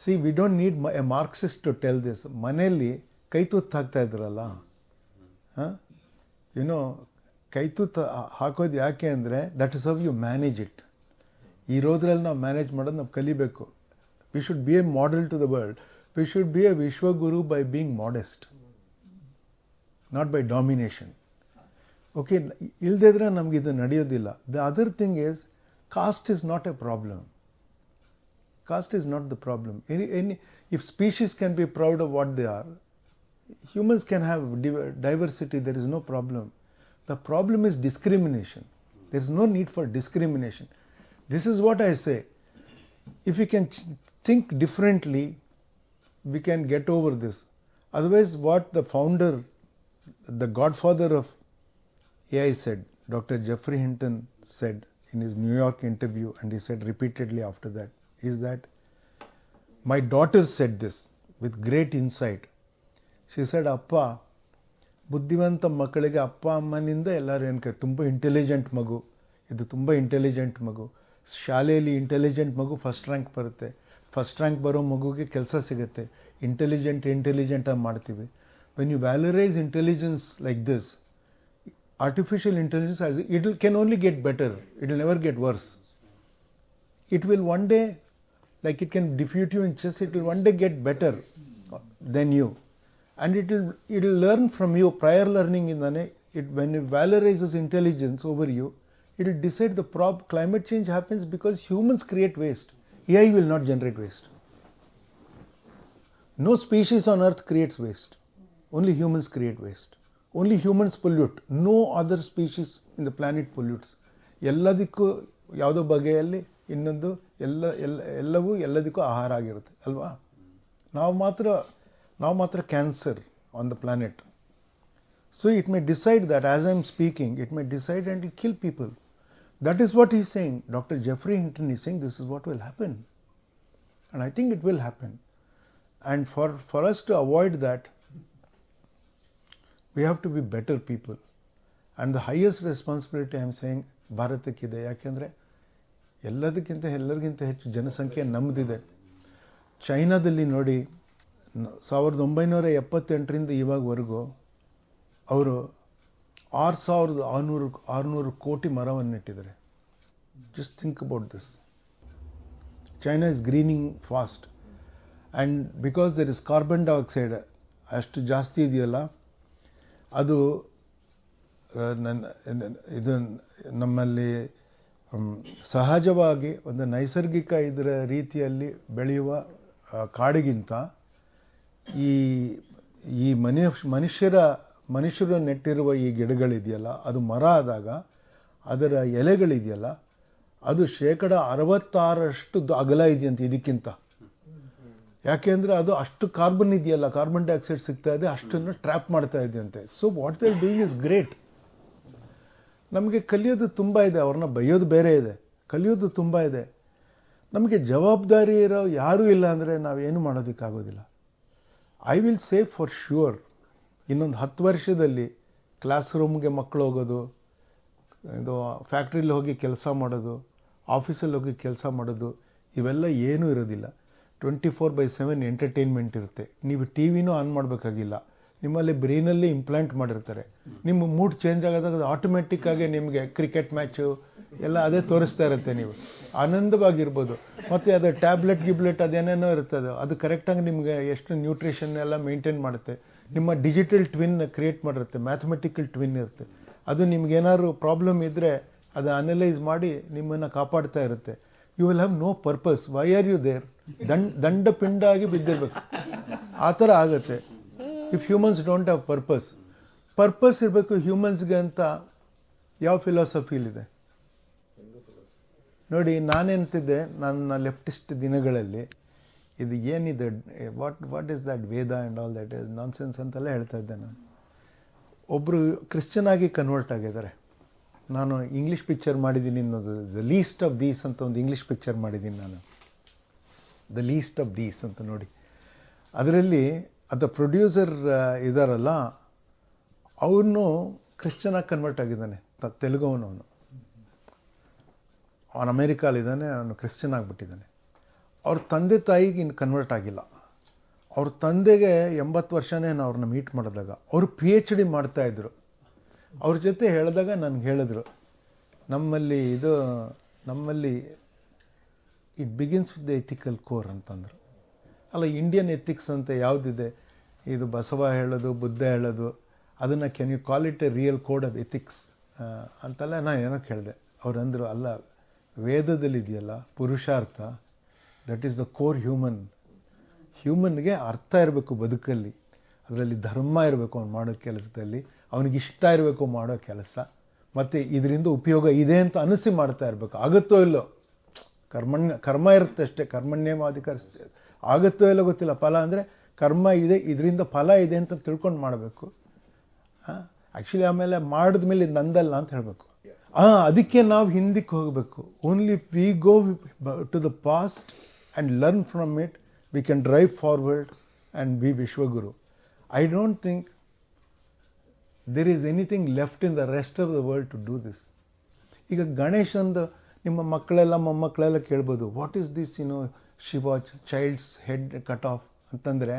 See, we don't need a Marxist to tell this. ಮನೆಯಲ್ಲಿ ಕೈತೂತ್ ಹಾಕ್ತಾ ಇದ್ರಲ್ಲ, ಕೈತೂತ್ ಹಾಕೋದು ಯಾಕೆ ಅಂದರೆ that is how you manage it. ಇರೋದ್ರಲ್ಲಿ ನಾವು manage ಮಾಡೋದು ನಾವು ಕಲಿಬೇಕು. We should be a model to the world. We should be a vishwaguru by being modest, not by domination. Okay, ಇಲ್ದಿದ್ರೆ ನಮ್ಗೆ ಇದು ನಡೆಯೋದಿಲ್ಲ. The other thing is caste is not a problem. Caste is not the problem. If species can be proud of what they are, humans can have diversity, there is no problem. The problem is discrimination. There is no need for discrimination. This is what I say. If we can think differently, we can get over this. Otherwise, what the founder, the godfather of AI said, Dr. Geoffrey Hinton said in his New York interview, and he said repeatedly after that, is that my daughter said this with great insight. She said, ಅಪ್ಪ, ಬುದ್ಧಿವಂತ ಮಕ್ಕಳಿಗೆ ಅಪ್ಪ ಅಮ್ಮನಿಂದ ಎಲ್ಲರೂ ಏನು ತುಂಬ intelligent ಮಗು, ಇದು ತುಂಬ ಇಂಟೆಲಿಜೆಂಟ್ ಮಗು, ಶಾಲೆಯಲ್ಲಿ ಇಂಟೆಲಿಜೆಂಟ್ ಮಗು ಫಸ್ಟ್ ರ್ಯಾಂಕ್ ಬರುತ್ತೆ, ಫಸ್ಟ್ ರ್ಯಾಂಕ್ ಬರೋ ಮಗುಗೆ ಕೆಲಸ ಸಿಗುತ್ತೆ, ಇಂಟೆಲಿಜೆಂಟ್ ಆಗಿ ಮಾಡ್ತೀವಿ. When you valorise intelligence like this, artificial intelligence, it can only get better, it will never get worse. It will one day, like it can defeat you in chess, it will one day get better than you, and it will learn from you. Prior learning in when it valorizes intelligence over you, it will decide the climate change happens because humans create waste. AI will not generate waste. No species on earth creates waste, only humans create waste. Only humans pollute. No other species in the planet pollutes. ಎಲ್ಲದಕ್ಕೂ ಯಾವುದೋ ಬಗೆಯಲ್ಲಿ ಇನ್ನೊಂದು ಎಲ್ಲವೂ ಎಲ್ಲದಕ್ಕೂ ಆಹಾರ ಆಗಿರುತ್ತೆ ಅಲ್ವಾ. ನಾವು ಮಾತ್ರ cancer on the planet. So it may decide that as I am speaking, it may decide and it kill people. That is what is saying. Doctor Geoffrey Hinton is saying this is what will happen, and I think it will happen. And for us to avoid that, we have to be better people, and the highest responsibility I am saying ಭಾರತಕ್ಕಿದೆ. ಯಾಕೆಂದರೆ ಎಲ್ಲರಿಗಿಂತ ಹೆಚ್ಚು ಜನಸಂಖ್ಯೆ ನಮ್ಮದಿದೆ. ಚೈನಾದಲ್ಲಿ ನೋಡಿ, 1978ರಿಂದ ಇವಾಗವರೆಗೂ ಅವರು 6600 ಕೋಟಿ ಮರವನ್ನು ನೆಟ್ಟಿದ್ದಾರೆ. Just think about this. China is greening fast, and because there is carbon dioxide ಅಷ್ಟು ಜಾಸ್ತಿ ಇದೆಯಲ್ಲ, ಅದು ಇದು ನಮ್ಮಲ್ಲಿ ಸಹಜವಾಗಿ ಒಂದು ನೈಸರ್ಗಿಕ ಇದರ ರೀತಿಯಲ್ಲಿ ಬೆಳೆಯುವ ಕಾಡಿಗಿಂತ ಈ ಮನುಷ್ಯರು ನೆಟ್ಟಿರುವ ಈ ಗಿಡಗಳಿದೆಯಲ್ಲ, ಅದು ಮರ ಆದಾಗ ಅದರ ಎಲೆಗಳಿದೆಯಲ್ಲ, ಅದು 66% ಅಗಲ ಇದೆಯಂತೆ ಇದಕ್ಕಿಂತ. ಯಾಕೆಂದರೆ ಅದು ಅಷ್ಟು ಕಾರ್ಬನ್ ಇದೆಯಲ್ಲ, ಕಾರ್ಬನ್ ಡೈಆಕ್ಸೈಡ್ ಸಿಗ್ತಾ ಇದೆ, ಅಷ್ಟನ್ನು ಟ್ರ್ಯಾಪ್ ಮಾಡ್ತಾ ಇದೆಯಂತೆ. So what they are doing is great. ನಮಗೆ ಕಲಿಯೋದು ತುಂಬ ಇದೆ, ಅವ್ರನ್ನ ಬೈಯೋದು ಬೇರೆ ಇದೆ, ಕಲಿಯೋದು ತುಂಬ ಇದೆ. ನಮಗೆ ಜವಾಬ್ದಾರಿ ಇರೋ ಯಾರೂ ಇಲ್ಲ ಅಂದರೆ ನಾವೇನು ಮಾಡೋದಕ್ಕಾಗೋದಿಲ್ಲ. I will say for sure, ಇನ್ನೊಂದು 10 ವರ್ಷದಲ್ಲಿ ಕ್ಲಾಸ್ ರೂಮ್ಗೆ ಮಕ್ಕಳು ಹೋಗೋದು, ಇದು ಫ್ಯಾಕ್ಟ್ರಿಲಿ ಹೋಗಿ ಕೆಲಸ ಮಾಡೋದು, ಆಫೀಸಲ್ಲಿ ಹೋಗಿ ಕೆಲಸ ಮಾಡೋದು, ಇವೆಲ್ಲ ಏನೂ ಇರೋದಿಲ್ಲ. 24/7 ಎಂಟರ್ಟೈನ್ಮೆಂಟ್ ಇರುತ್ತೆ. ನೀವು ಟಿ ವಿನೂ ಆನ್ ಮಾಡಬೇಕಾಗಿಲ್ಲ, ನಿಮ್ಮಲ್ಲಿ ಬ್ರೈನಲ್ಲಿ ಇಂಪ್ಲಾಂಟ್ ಮಾಡಿರ್ತಾರೆ. ನಿಮ್ಮ ಮೂಡ್ ಚೇಂಜ್ ಆಗೋದಾಗ ಅದು ಆಟೋಮೆಟಿಕ್ ಆಗಿ ನಿಮಗೆ ಕ್ರಿಕೆಟ್ ಮ್ಯಾಚು ಎಲ್ಲ ಅದೇ ತೋರಿಸ್ತಾ ಇರುತ್ತೆ. ನೀವು ಆನಂದವಾಗಿರ್ಬೋದು. ಮತ್ತು ಅದು ಟ್ಯಾಬ್ಲೆಟ್ ಅದೇನೇನೋ ಇರ್ತದೆ, ಅದು ಕರೆಕ್ಟಾಗಿ ನಿಮಗೆ ಎಷ್ಟು ನ್ಯೂಟ್ರಿಷನ್ ಎಲ್ಲ ಮೇಂಟೈನ್ ಮಾಡುತ್ತೆ. ನಿಮ್ಮ ಡಿಜಿಟಲ್ ಟ್ವಿನ್ ಕ್ರಿಯೇಟ್ ಮಾಡಿರುತ್ತೆ, ಮ್ಯಾಥಮೆಟಿಕಲ್ ಟ್ವಿನ್ ಇರುತ್ತೆ. ಅದು ನಿಮ್ಗೇನಾದ್ರು ಪ್ರಾಬ್ಲಮ್ ಇದ್ದರೆ ಅದು ಅನಲೈಸ್ ಮಾಡಿ ನಿಮ್ಮನ್ನು ಕಾಪಾಡ್ತಾ ಇರುತ್ತೆ. You will have no purpose. Why are you there? ದಂಡ ಪಿಂಡ ಆಗಿ ಬಿದ್ದಿರ್ಬೇಕು. ಆ ಥರ ಆಗುತ್ತೆ if humans don't have purpose. Purpose ಇರಬೇಕು ಹ್ಯೂಮನ್ಸ್ಗೆ ಅಂತ ಯಾವ ಫಿಲಾಸಫಿಲಿದೆ ನೋಡಿ. ನಾನೆಂತಿದ್ದೆ ನನ್ನ ಲೆಫ್ಟಿಸ್ಟ್ ದಿನಗಳಲ್ಲಿ, ಇದು ಏನಿದೆ, what is that Veda and all that is nonsense ಅಂತೆಲ್ಲ ಹೇಳ್ತಾ ಇದ್ದೆ ನಾನು. ಒಬ್ಬರು ಕ್ರಿಶ್ಚಿಯನ್ ಆಗಿ ಕನ್ವರ್ಟ್ ಆಗಿದ್ದಾರೆ. ನಾನು ಇಂಗ್ಲೀಷ್ ಪಿಕ್ಚರ್ ಮಾಡಿದ್ದೀನಿ ಅನ್ನೋದು, ದ ಲೀಸ್ಟ್ ಆಫ್ ದೀಸ್ ಅಂತ ಒಂದು ಇಂಗ್ಲೀಷ್ ಪಿಕ್ಚರ್ ಮಾಡಿದ್ದೀನಿ ನಾನು, ದ ಲೀಸ್ಟ್ ಆಫ್ ದೀಸ್ ಅಂತ ನೋಡಿ. ಅದರಲ್ಲಿ ಅದು ಪ್ರೊಡ್ಯೂಸರ್ ಇದ್ದಾರಲ್ಲ, ಅವನು ಕ್ರಿಶ್ಚಿಯನ್ ಆಗಿ ಕನ್ವರ್ಟ್ ಆಗಿದ್ದಾನೆ, ತೆಲುಗುವನು. ಅವನು ಅಮೇರಿಕಾಲಿದ್ದಾನೆ, ಅವನು ಕ್ರಿಶ್ಚಿಯನ್ ಆಗಿಬಿಟ್ಟಿದ್ದಾನೆ. ಅವ್ರ ತಂದೆ ತಾಯಿಗೆ ಇನ್ನು ಕನ್ವರ್ಟ್ ಆಗಿಲ್ಲ. ಅವ್ರ ತಂದೆಗೆ 80 ವರ್ಷನೇ ನಾನು ಅವ್ರನ್ನ ಮೀಟ್ ಮಾಡಿದಾಗ ಅವರು PhD ಮಾಡ್ತಾಯಿದ್ರು. ಅವ್ರ ಜೊತೆ ಹೇಳಿದಾಗ ನನಗೆ ಹೇಳಿದ್ರು, ನಮ್ಮಲ್ಲಿ it begins with the ethical core ಅಂತಂದರು. ಅಲ್ಲ, ಇಂಡಿಯನ್ ಎಥಿಕ್ಸ್ ಅಂತ ಯಾವುದಿದೆ, ಇದು ಬಸವ ಹೇಳೋದು, ಬುದ್ಧ ಹೇಳೋದು, ಅದನ್ನು can you call it a real code of ethics ಅಂತೆಲ್ಲ ನಾನು ಏನೋ ಕೇಳಿದೆ. ಅವ್ರು ಅಂದರು, ಅಲ್ಲ, ವೇದದಲ್ಲಿದೆಯಲ್ಲ ಪುರುಷಾರ್ಥ, ದಟ್ ಈಸ್ ದ ಕೋರ್ ಹ್ಯೂಮನ್ಗೆ ಅರ್ಥ ಇರಬೇಕು ಬದುಕಲ್ಲಿ, ಅದರಲ್ಲಿ ಧರ್ಮ ಇರಬೇಕು ಅವ್ನು ಮಾಡೋ ಕೆಲಸದಲ್ಲಿ, ಅವನಿಗಿಷ್ಟ ಇರಬೇಕು ಮಾಡೋ ಕೆಲಸ, ಮತ್ತು ಇದರಿಂದ ಉಪಯೋಗ ಇದೆ ಅಂತ ಅನಿಸಿ ಮಾಡ್ತಾ ಇರಬೇಕು. ಆಗುತ್ತೋ ಇಲ್ಲೋ, ಕರ್ಮ ಇರುತ್ತೆ ಅಷ್ಟೇ, ಕರ್ಮಣ್ಯಮಾಧಿಕಾರಿಸ್ತೇ, ಆಗುತ್ತೋ ಇಲ್ಲೋ ಗೊತ್ತಿಲ್ಲ. ಫಲ ಅಂದರೆ ಕರ್ಮ ಇದೆ, ಇದರಿಂದ ಫಲ ಇದೆ ಅಂತ ತಿಳ್ಕೊಂಡು ಮಾಡಬೇಕು. ಆ್ಯಕ್ಚುಲಿ ಆಮೇಲೆ ಮಾಡಿದ್ಮೇಲೆ ಇದು ನಂದಲ್ಲ ಅಂತ ಹೇಳಬೇಕು. ಅದಕ್ಕೆ ನಾವು ಹಿಂದಕ್ಕೆ ಹೋಗಬೇಕು. Only we go to the past and learn from it, we can drive forward and be vishwaguru. I don't think there is anything left in the rest of the world to do this. ಈಗ ಗಣೇಶಂದು ನಿಮ್ಮ ಮಕ್ಕಳೆಲ್ಲ ಮೊಮ್ಮಕ್ಕಳೆಲ್ಲ ಕೇಳ್ಬೋದು, what is this Shiva child's head cut off ಅಂತಂದರೆ,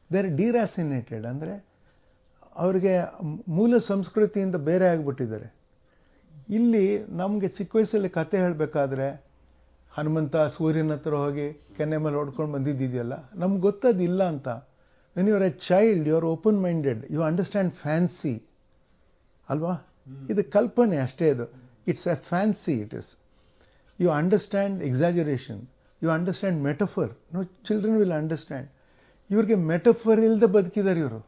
they are deracinated. ಅಂದರೆ ಅವ್ರಿಗೆ ಮೂಲ ಸಂಸ್ಕೃತಿಯಿಂದ ಬೇರೆ ಆಗಿಬಿಟ್ಟಿದ್ದಾರೆ. ಇಲ್ಲಿ ನಮಗೆ ಚಿಕ್ಕ ವಯಸ್ಸಲ್ಲಿ ಕತೆ ಹೇಳಬೇಕಾದ್ರೆ ಹನುಮಂತ ಸೂರ್ಯನ ಹತ್ರ ಹೋಗಿ ಕೆನ್ನೆ ಮೇಲೆ ಹೊಡ್ಕೊಂಡು ಬಂದಿದ್ದಿದೆಯಲ್ಲ, ನಮ್ಗೆ ಗೊತ್ತದಿಲ್ಲ ಅಂತ. When you are a child, you are open minded, you understand fancy ಅಲ್ವಾ? ಇದು ಕಲ್ಪನೆ ಅಷ್ಟೇ. ಇದು it's a fancy. It is, you understand exaggeration, you understand metaphor. No children will understand. ಇವ್ರಿಗೆ ಮೆಟಫರ್ ಇಲ್ಲದೆ ಬದುಕಿದ್ದಾರೆ ಇವರು.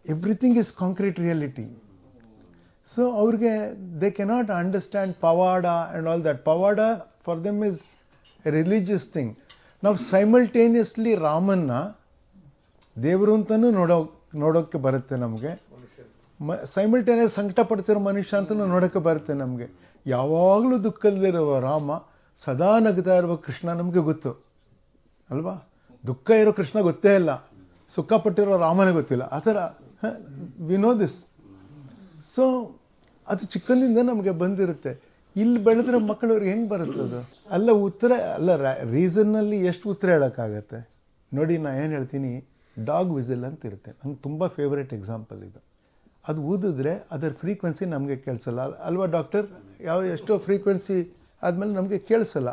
Everything is concrete reality. So ಅವ್ರಿಗೆ ದೇ ಕೆನಾಟ್ ಅಂಡರ್ಸ್ಟ್ಯಾಂಡ್ ಪವಾಡ ಆ್ಯಂಡ್ ಆಲ್ ದಟ್. ಪವಾಡ for them is a religious thing. ನಾವು simultaneously ರಾಮನ್ನ ದೇವರು ಅಂತಲೂ ನೋಡೋಕ್ಕೆ ಬರುತ್ತೆ ನಮಗೆ, ಸೈಮಲ್ಟೇನಿಯಸ್ ಸಂಕಟ ಪಡ್ತಿರೋ ಮನುಷ್ಯ ಅಂತಲೂ ನೋಡೋಕ್ಕೆ ಬರುತ್ತೆ ನಮಗೆ. ಯಾವಾಗಲೂ ದುಃಖದಲ್ಲಿರುವ ರಾಮ, ಸದಾ ನಗ್ತಾ ಇರುವ ಕೃಷ್ಣ ನಮಗೆ ಗೊತ್ತು ಅಲ್ವಾ? ದುಃಖ ಇರೋ ಕೃಷ್ಣ ಗೊತ್ತೇ ಇಲ್ಲ, ಸುಖ ಪಟ್ಟಿರೋ ರಾಮನೇ ಗೊತ್ತಿಲ್ಲ. ಆ ಥರ ವಿ ನೋ ದಿಸ್. ಸೊ ಅದು ಚಿಕ್ಕಂದಿಂದ ನಮಗೆ ಬಂದಿರುತ್ತೆ. ಇಲ್ಲಿ ಬೆಳೆದ್ರೆ ಮಕ್ಕಳವ್ರಿಗೆ ಹೆಂಗೆ ಬರುತ್ತದು? ಅಲ್ಲ ಉತ್ತರ ಅಲ್ಲ, ರೀಸನ್ನಲ್ಲಿ ಎಷ್ಟು ಉತ್ತರ ಹೇಳೋಕ್ಕಾಗತ್ತೆ ನೋಡಿ. ನಾನು ಏನು ಹೇಳ್ತೀನಿ, ಡಾಗ್ ವಿಸಿಲ್ ಅಂತ ಇರುತ್ತೆ, ನಂಗೆ ತುಂಬ ಫೇವ್ರೇಟ್ ಎಕ್ಸಾಂಪಲ್ ಇದು. ಅದು ಊದಿದ್ರೆ ಅದರ ಫ್ರೀಕ್ವೆನ್ಸಿ ನಮಗೆ ಕೇಳಿಸಲ್ಲ ಅಲ್ವಾ ಡಾಕ್ಟರ್? ಎಷ್ಟೋ ಫ್ರೀಕ್ವೆನ್ಸಿ ಆದಮೇಲೆ ನಮಗೆ ಕೇಳಿಸಲ್ಲ.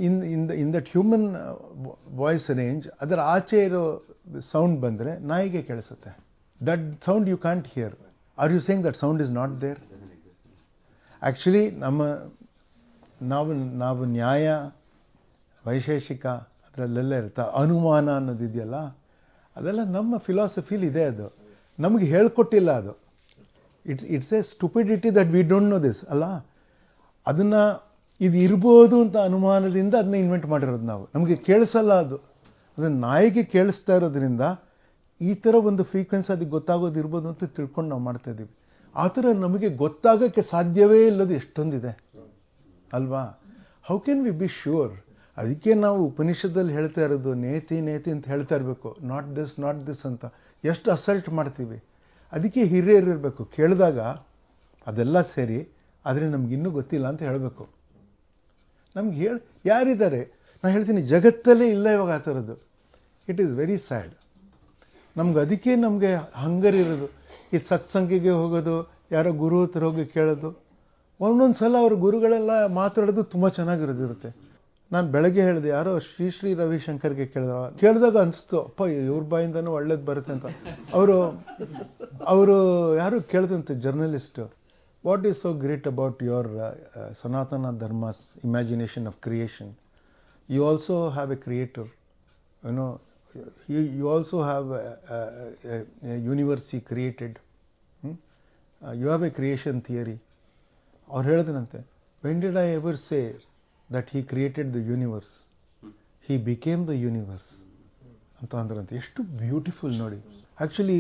In that human voice range ಅದರ ಆಚೆ ಇರೋ ಸೌಂಡ್ ಬಂದರೆ ನಾಯಿಗೆ ಕೇಳಿಸುತ್ತೆ. That sound you can't hear. Are you saying that sound is not there? Actually ನಾವು ನ್ಯಾಯ, ವೈಶೇಷಿಕ ಅದರಲ್ಲೆಲ್ಲ ಇರುತ್ತೆ. ಅನುಮಾನ ಅನ್ನೋದಿದೆಯಲ್ಲ, ಅದೆಲ್ಲ ನಮ್ಮ ಫಿಲಾಸಫಿಲಿ ಇದೆ. ಅದು ನಮಗೆ ಹೇಳ್ಕೊಟ್ಟಿಲ್ಲ. ಅದು it's A stupidity that we don't no this ಅಲ್ಲ. ಅದನ್ನು ಇದು ಇರ್ಬೋದು ಅಂತ ಅನುಮಾನದಿಂದ ಅದನ್ನ ಇನ್ವೆಂಟ್ ಮಾಡಿರೋದು ನಾವು. ನಮಗೆ ಕೇಳಿಸಲ್ಲ ಅದು. ಅದನ್ನು ನಾಯಿಗೆ ಕೇಳಿಸ್ತಾ ಇರೋದ್ರಿಂದ ಈ ಥರ ಒಂದು ಫ್ರೀಕ್ವೆನ್ಸಿ ಅದಕ್ಕೆ ಗೊತ್ತಾಗೋದು ಇರ್ಬೋದು ಅಂತ ತಿಳ್ಕೊಂಡು ನಾವು ಮಾಡ್ತಾಯಿದ್ದೀವಿ. ಆ ಥರ ನಮಗೆ ಗೊತ್ತಾಗೋಕ್ಕೆ ಸಾಧ್ಯವೇ ಇಲ್ಲದು ಎಷ್ಟೊಂದಿದೆ ಅಲ್ವಾ? How can we B sure? ಅದಕ್ಕೆ ನಾವು ಉಪನಿಷತ್ತಲ್ಲಿ ಹೇಳ್ತಾ ಇರೋದು ನೇತಿ ನೇತಿ ಅಂತ ಹೇಳ್ತಾ ಇರಬೇಕು, ನಾಟ್ ದಿಸ್ ಅಂತ. ಎಷ್ಟು ಅಸಲ್ಟ್ ಮಾಡ್ತೀವಿ. ಅದಕ್ಕೆ ಹಿರಿಯರಿರಬೇಕು, ಕೇಳಿದಾಗ ಅದೆಲ್ಲ ಸರಿ, ಆದರೆ ನಮಗಿನ್ನೂ ಗೊತ್ತಿಲ್ಲ ಅಂತ ಹೇಳಬೇಕು. ನಮ್ಗೆ ಯಾರಿದ್ದಾರೆ? ನಾನು ಹೇಳ್ತೀನಿ, ಜಗತ್ತಲ್ಲೇ ಇಲ್ಲ ಇವಾಗ ಆ ಥರದ್ದು. It is very sad. ಅದಕ್ಕೆ ನಮಗೆ ಹಂಗರ್ ಇರೋದು. ಈ ಸತ್ಸಂಗಿಗೆ ಹೋಗೋದು, ಯಾರೋ ಗುರು ಹತ್ರ ಹೋಗಿ ಕೇಳೋದು. ಒಂದೊಂದು ಸಲ ಅವ್ರ ಗುರುಗಳೆಲ್ಲ ಮಾತಾಡೋದು ತುಂಬ ಚೆನ್ನಾಗಿರೋದಿರುತ್ತೆ. ನಾನು ಬೆಳಗ್ಗೆ ಹೇಳಿದೆ, ಯಾರೋ ಶ್ರೀ ರವಿಶಂಕರ್ಗೆ ಕೇಳಿದಾಗ ಅನಿಸ್ತು, ಅಪ್ಪ ಇವ್ರ ಬಾಯಿಂದನೂ ಒಳ್ಳೇದು ಬರುತ್ತೆ ಅಂತ. ಅವರು ಯಾರು ಕೇಳಿದಂತೆ journalist, what is so great about your Sanatana Dharma's imagination of creation? You also have a creator, you also have a universe he created. You have a creation theory. ಅವ್ರು ಹೇಳಿದನಂತೆ, when did I ever say that he created the universe? He became the universe ಅಂತ ಅಂದ್ರಂತೆ. ಎಷ್ಟು beautiful ನೋಡಿ. Actually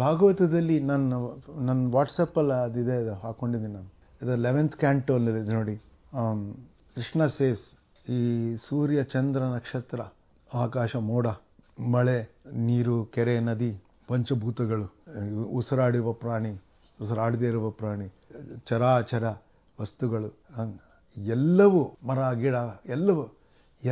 ಭಾಗವತದಲ್ಲಿ ನನ್ನ ವಾಟ್ಸಪ್ಪಲ್ಲಿ ಅದಿದೆ, ಹಾಕ್ಕೊಂಡಿದ್ದೀನಿ ನಾನು. ಇದು 11th canto ಇದೆ ನೋಡಿ. ಕೃಷ್ಣ ಸೇಸ್, ಈ ಸೂರ್ಯ ಚಂದ್ರ ನಕ್ಷತ್ರ, ಆಕಾಶ ಮೋಡ, ಮಳೆ, ನೀರು, ಕೆರೆ, ನದಿ, ಪಂಚಭೂತಗಳು, ಉಸಿರಾಡುವ ಪ್ರಾಣಿ, ಉಸಿರಾಡದೇ ಇರುವ ಪ್ರಾಣಿ, ಚರಾಚರ ವಸ್ತುಗಳು, ಎಲ್ಲವೂ, ಮರ ಗಿಡ,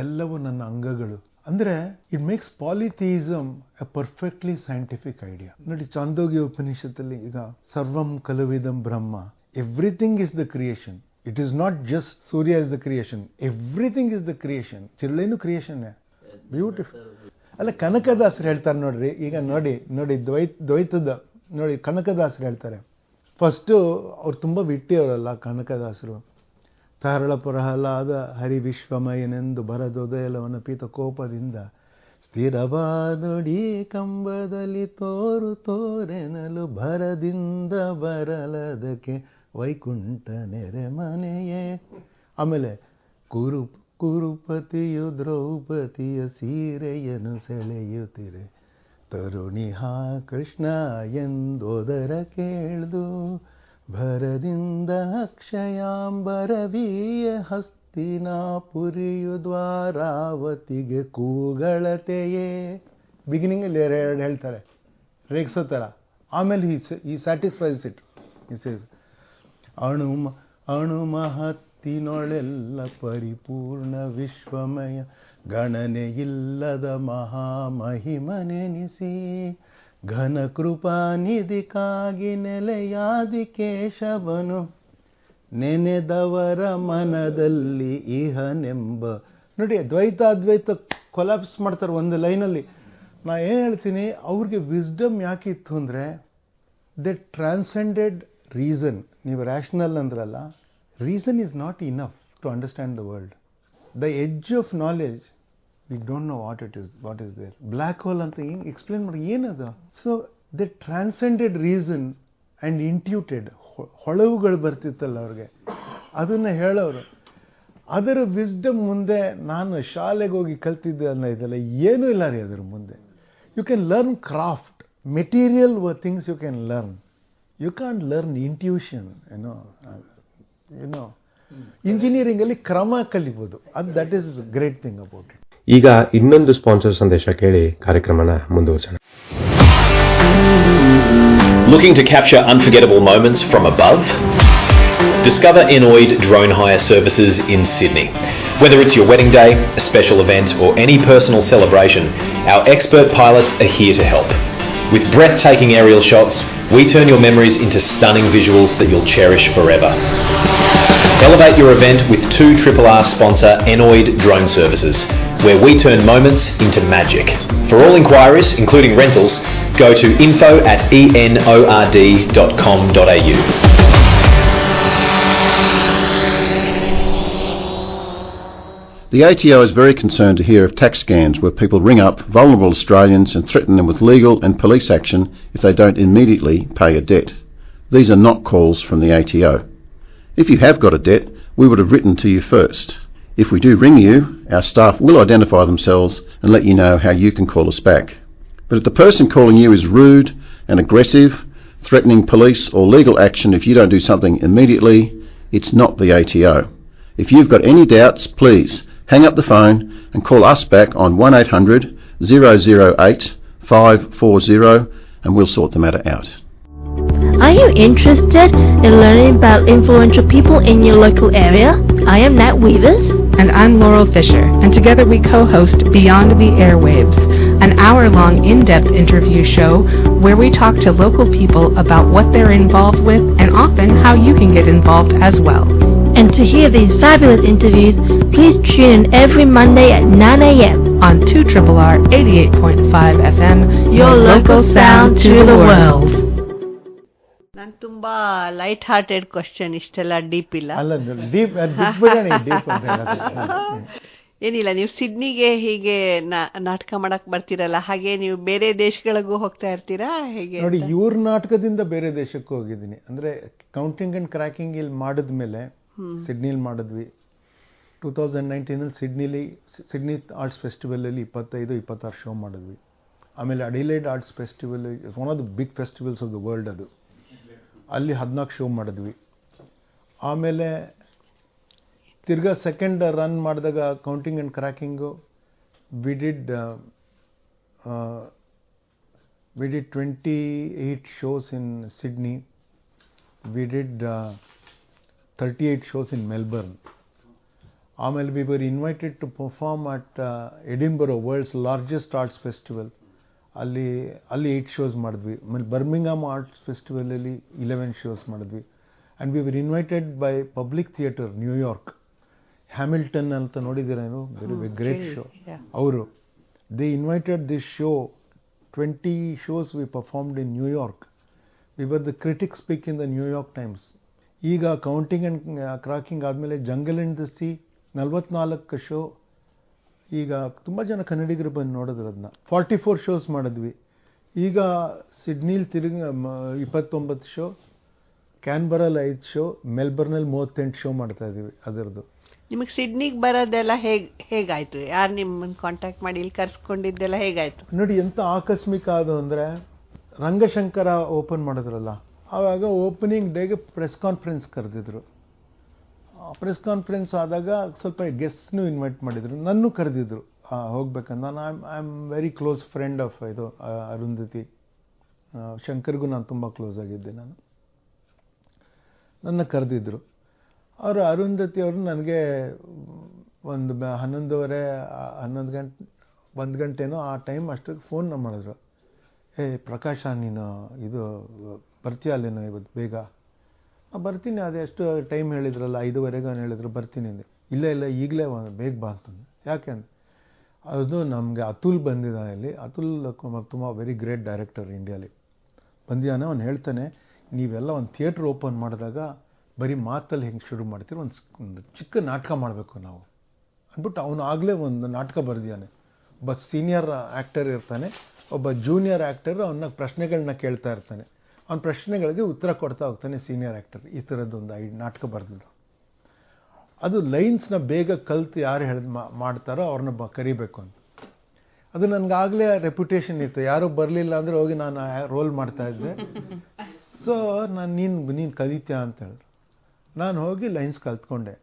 ಎಲ್ಲವೂ ನನ್ನ ಅಂಗಗಳು. ಅಂದರೆ it makes polytheism a perfectly scientific idea. ನೋಡಿ, ಚಾಂದೋಗ್ಯ ಉಪನಿಷತ್ತಲ್ಲಿ ಈಗ ಸರ್ವಂ ಕಲವಿದಂ ಬ್ರಹ್ಮ, everything is the creation. It is not just Surya is the creation, everything is the creation. ಚಿರಳೇನು ಕ್ರಿಯೇಷನ್. ಬ್ಯೂಟಿಫುಲ್. ಅಲ್ಲ, ಕನಕದಾಸರು ಹೇಳ್ತಾರೆ ನೋಡ್ರಿ. ಈಗ ನೋಡಿ ದ್ವೈತದ ನೋಡಿ, ಕನಕದಾಸರು ಹೇಳ್ತಾರೆ. ಫಸ್ಟು ಅವ್ರು ತುಂಬ ಬಿಟ್ಟಿಯವರಲ್ಲ ಕನಕದಾಸರು. ತರಳ ಪ್ರಹ್ಲಾದ ಹರಿ ವಿಶ್ವಮಯನೆಂದು ಬರದೊದಯಲವನ ಪೀತ ಕೋಪದಿಂದ ಸ್ಥಿರವಾದೊಡಿ ಕಂಬದಲ್ಲಿ ತೋರೆನಲು ಭರದಿಂದ ಬರಲದಕ್ಕೆ ವೈಕುಂಠ ನೆರೆಮನೆಯೇ. ಆಮೇಲೆ ಕುರುಪತಿಯು ದ್ರೌಪದಿಯ ಸೀರೆಯನ್ನು ಸೆಳೆಯುತ್ತಿರೆ, ತರುಣಿ ಹಾ ಕೃಷ್ಣ ಎಂದೋದರ ಕೇಳ್ದು, ಭರದಿಂದ ಅಕ್ಷಯಾಂಬರವೀಯ ಹಸ್ತಿನಾಪುರಿಯು ದ್ವಾರಾವತಿಗೆ ಕೂಗಳತೆಯೇ. ಬಿಗಿನಿಂಗಲ್ಲಿ ಎರಡು ಹೇಳ್ತಾರೆ, ರೇಗಿಸೋ ಥರ. ಆಮೇಲೆ ಈ ಸ್ಯಾಟಿಸ್ಫೈಸ್ ಇಟ್. ಈ ಸೇಸ್ ಅಣು ಮಹತ್ತಿನೊಳೆಲ್ಲ ಪರಿಪೂರ್ಣ ವಿಶ್ವಮಯ ಗಣನೆಯಿಲ್ಲದ ಮಹಾಮಹಿಮನೆನಿಸಿ, ಘನ ಕೃಪಾನಿಧಿಗಾಗಿ ನೆಲೆಯಾದಿ ಕೇಶವನು ನೆನೆದವರ ಮನದಲ್ಲಿ ಇಹನೆಂಬ. ನೋಡಿ, ದ್ವೈತ ಅದ್ವೈತ ಕೊಲಾಪ್ಸ್ ಮಾಡ್ತಾರೆ ಒಂದು ಲೈನಲ್ಲಿ. ನಾ ಏನು ಹೇಳ್ತೀನಿ, ಅವ್ರಿಗೆ ವಿಸ್ಡಮ್ ಯಾಕಿತ್ತು ಅಂದರೆ ದೇ ಟ್ರಾನ್ಸೆಂಡೆಡ್ ರೀಸನ್. ನೀವು ರ್ಯಾಷನಲ್ ಅಂದ್ರಲ್ಲ, reason is not enough to understand the world. The edge of knowledge, we don't know what is there. Black hole anta explain ಮಾಡಿ ಏನದು. So they transcended reason and intuited. ಹೊಳವುಗಳು ಬರ್ತಿತ್ತಲ್ಲ ಅವ್ರಿಗೆ, ಅದನ್ನ ಹೇಳೋರು. ಅದರ wisdom ಮುಂದೆ ನಾನು ಶಾಲೆಗೆ ಹೋಗಿ ಕಲ್ತಿದ್ದೆ ಅನ್ನೋ ಇದೆಲ್ಲ ಏನೂ ಇಲ್ಲ ರೀ ಅದ್ರ ಮುಂದೆ. You can learn craft, material things you can learn. You can learn intuition. Engineering ಅಲ್ಲಿ ಕ್ರಮ ಕಲಿಬಹುದು. That is great thing about it.
ಈಗ ಇನ್ನೊಂದು ಸ್ಪಾನ್ಸರ್ ಸಂದೇಶ ಕೇಳಿ ಕಾರ್ಯಕ್ರಮನ ಮುಂದುವರಿಸೋಣ.
Looking to capture unforgettable moments from above? Discover Enoid Drone Hire Services in Sydney. Whether it's your wedding day, a special event, or any personal celebration, our expert pilots are here to help. With breathtaking aerial shots, we turn your memories into stunning visuals that you'll cherish forever. Elevate your event with 2RRR sponsor Enoid Drone Services, where we turn moments into magic. For all inquiries, including rentals, go to info@enord.com.au.
The ATO is very concerned to hear of tax scams where people ring up vulnerable Australians and threaten them with legal and police action if they don't immediately pay a debt. These are not calls from the ATO. If you have got a debt, we would have written to you first. If we do ring you, our staff will identify themselves and let you know how you can call us back. But if the person calling you is rude and aggressive, threatening police or legal action if you don't do something immediately, it's not the ATO. If you've got any doubts, please hang up the phone and call us back on 1800 008 540 and we'll sort the matter out.
Are you interested in learning about influential people in your local area? I am Nat Weavers.
And I'm Laurel Fisher, and together we co-host Beyond the Airwaves, an hour-long in-depth interview show where we talk to local people about what they're involved with and often how you can get involved as well.
And to hear these fabulous interviews, please tune in every Monday at 9 a.m.
on 2RRR 88.5 FM,
Your local sound to the world.
ನಾನು ತುಂಬಾ light hearted question, ಇಷ್ಟೆಲ್ಲ deep ಇಲ್ಲ.
ಅಲ್ಲ, deep deep ಅಂತ
ಏನಿಲ್ಲ, ನೀವು ಸಿಡ್ನಿಗೆ ಹೀಗೆ ನಾಟಕ ಮಾಡಕ್ ಬರ್ತೀರಲ್ಲ, ಹಾಗೆ ನೀವು ಬೇರೆ ದೇಶಗಳಿಗೂ ಹೋಗ್ತಾ ಇರ್ತೀರಾ ಹೇಗೆ?
ನೋಡಿ, ಇವ್ರ ನಾಟಕದಿಂದ ಬೇರೆ ದೇಶಕ್ಕೂ ಹೋಗಿದ್ದೀನಿ. ಅಂದ್ರೆ ಕೌಂಟಿಂಗ್ ಅಂಡ್ ಕ್ರ್ಯಾಕಿಂಗ್ ಇಲ್ಲಿ ಮಾಡಿದ್ಮೇಲೆ ಸಿಡ್ನಿಲಿ ಮಾಡಿದ್ವಿ. 2019 ಸಿಡ್ನಿ ಆರ್ಟ್ಸ್ ಫೆಸ್ಟಿವಲಲ್ಲಿ 25-26 ಶೋ ಮಾಡಿದ್ವಿ. ಆಮೇಲೆ Adelaide arts festival, one of the big festivals of the world ಅದು, ಅಲ್ಲಿ 14 ಶೋ ಮಾಡಿದ್ವಿ. ಆಮೇಲೆ ತಿರ್ಗಾ ಸೆಕೆಂಡ್ ರನ್ ಮಾಡಿದಾಗ counting and cracking we did 28 shows in Sydney. We did 38 shows in Melbourne. ಆಮೇಲೆ we were invited to perform at Edinburgh, world's largest arts festival. ಅಲ್ಲಿ 8 shows ಮಾಡಿದ್ವಿ. ಆಮೇಲೆ ಬರ್ಮಿಂಗ್ಹಾಮ್ ಆರ್ಟ್ಸ್ ಫೆಸ್ಟಿವಲಲ್ಲಿ 11 shows ಮಾಡಿದ್ವಿ. And we were invited by public theatre New York. Hamilton ಅಂತ ನೋಡಿದ್ದೀರೇನು? Very great show. ಅವರು they invited this show. 20 shows we performed in New York. We were the critics pick in the New York Times. ಈಗ counting and ಕ್ರಾಕಿಂಗ್ ಆದಮೇಲೆ jungle and the C 44 show. ಈಗ ತುಂಬ ಜನ ಕನ್ನಡಿಗರು ಬಂದು ನೋಡಿದ್ರು ಅದನ್ನ. 44 shows ಮಾಡಿದ್ವಿ. ಈಗ ಸಿಡ್ನಿಲಿ 29 ಶೋ, ಕ್ಯಾನ್ಬರಲ್ಲಿ 5 ಶೋ, ಮೆಲ್ಬರ್ನಲ್ಲಿ 38 ಶೋ ಮಾಡ್ತಾ ಇದ್ದೀವಿ ಅದರದ್ದು.
ನಿಮಗೆ ಸಿಡ್ನಿಗೆ ಬರೋದೆಲ್ಲ ಹೇಗಾಯ್ತು? ಯಾರು ನಿಮ್ಮನ್ನು ಕಾಂಟ್ಯಾಕ್ಟ್ ಮಾಡಿ ಇಲ್ಲಿ ಕರ್ಸ್ಕೊಂಡಿದ್ದೆಲ್ಲ ಹೇಗಾಯ್ತು?
ನೋಡಿ, ಎಂತ ಆಕಸ್ಮಿಕ ಅದು ಅಂದರೆ, ರಂಗಶಂಕರ ಓಪನ್ ಮಾಡಿದ್ರಲ್ಲ, ಆವಾಗ ಓಪನಿಂಗ್ ಡೇಗೆ ಪ್ರೆಸ್ ಕಾನ್ಫರೆನ್ಸ್ ಕರೆದಿದ್ರು. ಪ್ರೆಸ್ ಕಾನ್ಫರೆನ್ಸ್ ಆದಾಗ ಸ್ವಲ್ಪ ಗೆಸ್ಟ್ನು ಇನ್ವೈಟ್ ಮಾಡಿದರು, ನನ್ನೂ ಕರೆದಿದ್ರು ಹೋಗ್ಬೇಕಂತ. ನಾನು I am very close friend of ಇದು ಅರುಂಧತಿ. ಶಂಕರ್ಗೂ ನಾನು ತುಂಬ ಕ್ಲೋಸ್ ಆಗಿದ್ದೆ. ನನ್ನ ಕರೆದಿದ್ರು ಅವರು. ಅರುಂಧತಿ ಅವರು ನನಗೆ ಒಂದು 1 ಗಂಟೆನೋ ಆ ಟೈಮ್ ಅಷ್ಟಕ್ಕೆ ಫೋನ್ ಮಾಡಿದ್ರು. ಪ್ರಕಾಶ, ನೀನು ಇದು ಬರ್ತೀಯ ಅಲ್ಲೇನೋ ಇವತ್ತು ಬೇಗ? ಬರ್ತೀನಿ, ಅದೇ ಎಷ್ಟು ಟೈಮ್ ಹೇಳಿದ್ರಲ್ಲ, 5:15 ಹೇಳಿದ್ರು, ಬರ್ತೀನಿ ಅಂದೆ. ಇಲ್ಲ ಈಗಲೇ ಬೇಗ ಬಾ ಅಂತಂದೆ. ಯಾಕೆ ಅಂದೆ, ಅದು ನಮಗೆ ಅತುಲ್ ಬಂದಿದ್ದಾನೆ ಇಲ್ಲಿ. ಅತುಲ್ ಕುಮಾರ್ ತುಂಬ ವೆರಿ ಗ್ರೇಟ್ ಡೈರೆಕ್ಟರ್ ಇಂಡಿಯಾಲಿ ಬಂದಿದ್ದಾನೆ. ಅವ್ನು ಹೇಳ್ತಾನೆ, ನೀವೆಲ್ಲ ಒಂದು ಥಿಯೇಟ್ರ್ ಓಪನ್ ಮಾಡಿದಾಗ ಬರೀ ಮಾತಲ್ಲಿ ಹೆಂಗೆ ಶುರು ಮಾಡ್ತೀರಿ, ಒಂದು ಚಿಕ್ಕ ನಾಟಕ ಮಾಡಬೇಕು ನಾವು ಅಂದ್ಬಿಟ್ಟು ಅವನು ಆಗಲೇ ಒಂದು ನಾಟಕ ಬರೆದಿದ್ದಾನೆ. ಒಬ್ಬ ಸೀನಿಯರ್ ಆ್ಯಕ್ಟರ್ ಇರ್ತಾನೆ, ಒಬ್ಬ ಜೂನಿಯರ್ ಆ್ಯಕ್ಟರ್ ಅವನ್ನ ಪ್ರಶ್ನೆಗಳನ್ನ ಕೇಳ್ತಾ ಇರ್ತಾನೆ. ಅವನ ಪ್ರಶ್ನೆಗಳಿಗೆ ಉತ್ತರ ಕೊಡ್ತಾ ಹೋಗ್ತಾನೆ ಸೀನಿಯರ್ ಆ್ಯಕ್ಟರ್. ಈ ಥರದ್ದೊಂದು 5 ನಾಟಕ ಬರೆದಿದ್ದು. ಅದು ಲೈನ್ಸ್ನ ಬೇಗ ಕಲ್ತು ಯಾರು ಮಾಡ್ತಾರೋ ಅವ್ರನ್ನ ಕರಿಬೇಕು ಅಂತ. ಅದು ನನಗಾಗಲೇ ರೆಪ್ಯುಟೇಷನ್ ಇತ್ತು. ಯಾರೂ ಬರಲಿಲ್ಲ ಅಂದರೆ ಹೋಗಿ ನಾನು ರೋಲ್ ಮಾಡ್ತಾಯಿದ್ದೆ. ಸೊ ನೀನು ಕಲಿತೀಯ ಅಂತ ಹೇಳಿದ್ರು. ನಾನು ಹೋಗಿ ಲೈನ್ಸ್ ಕಲ್ತ್ಕೊಂಡೆ.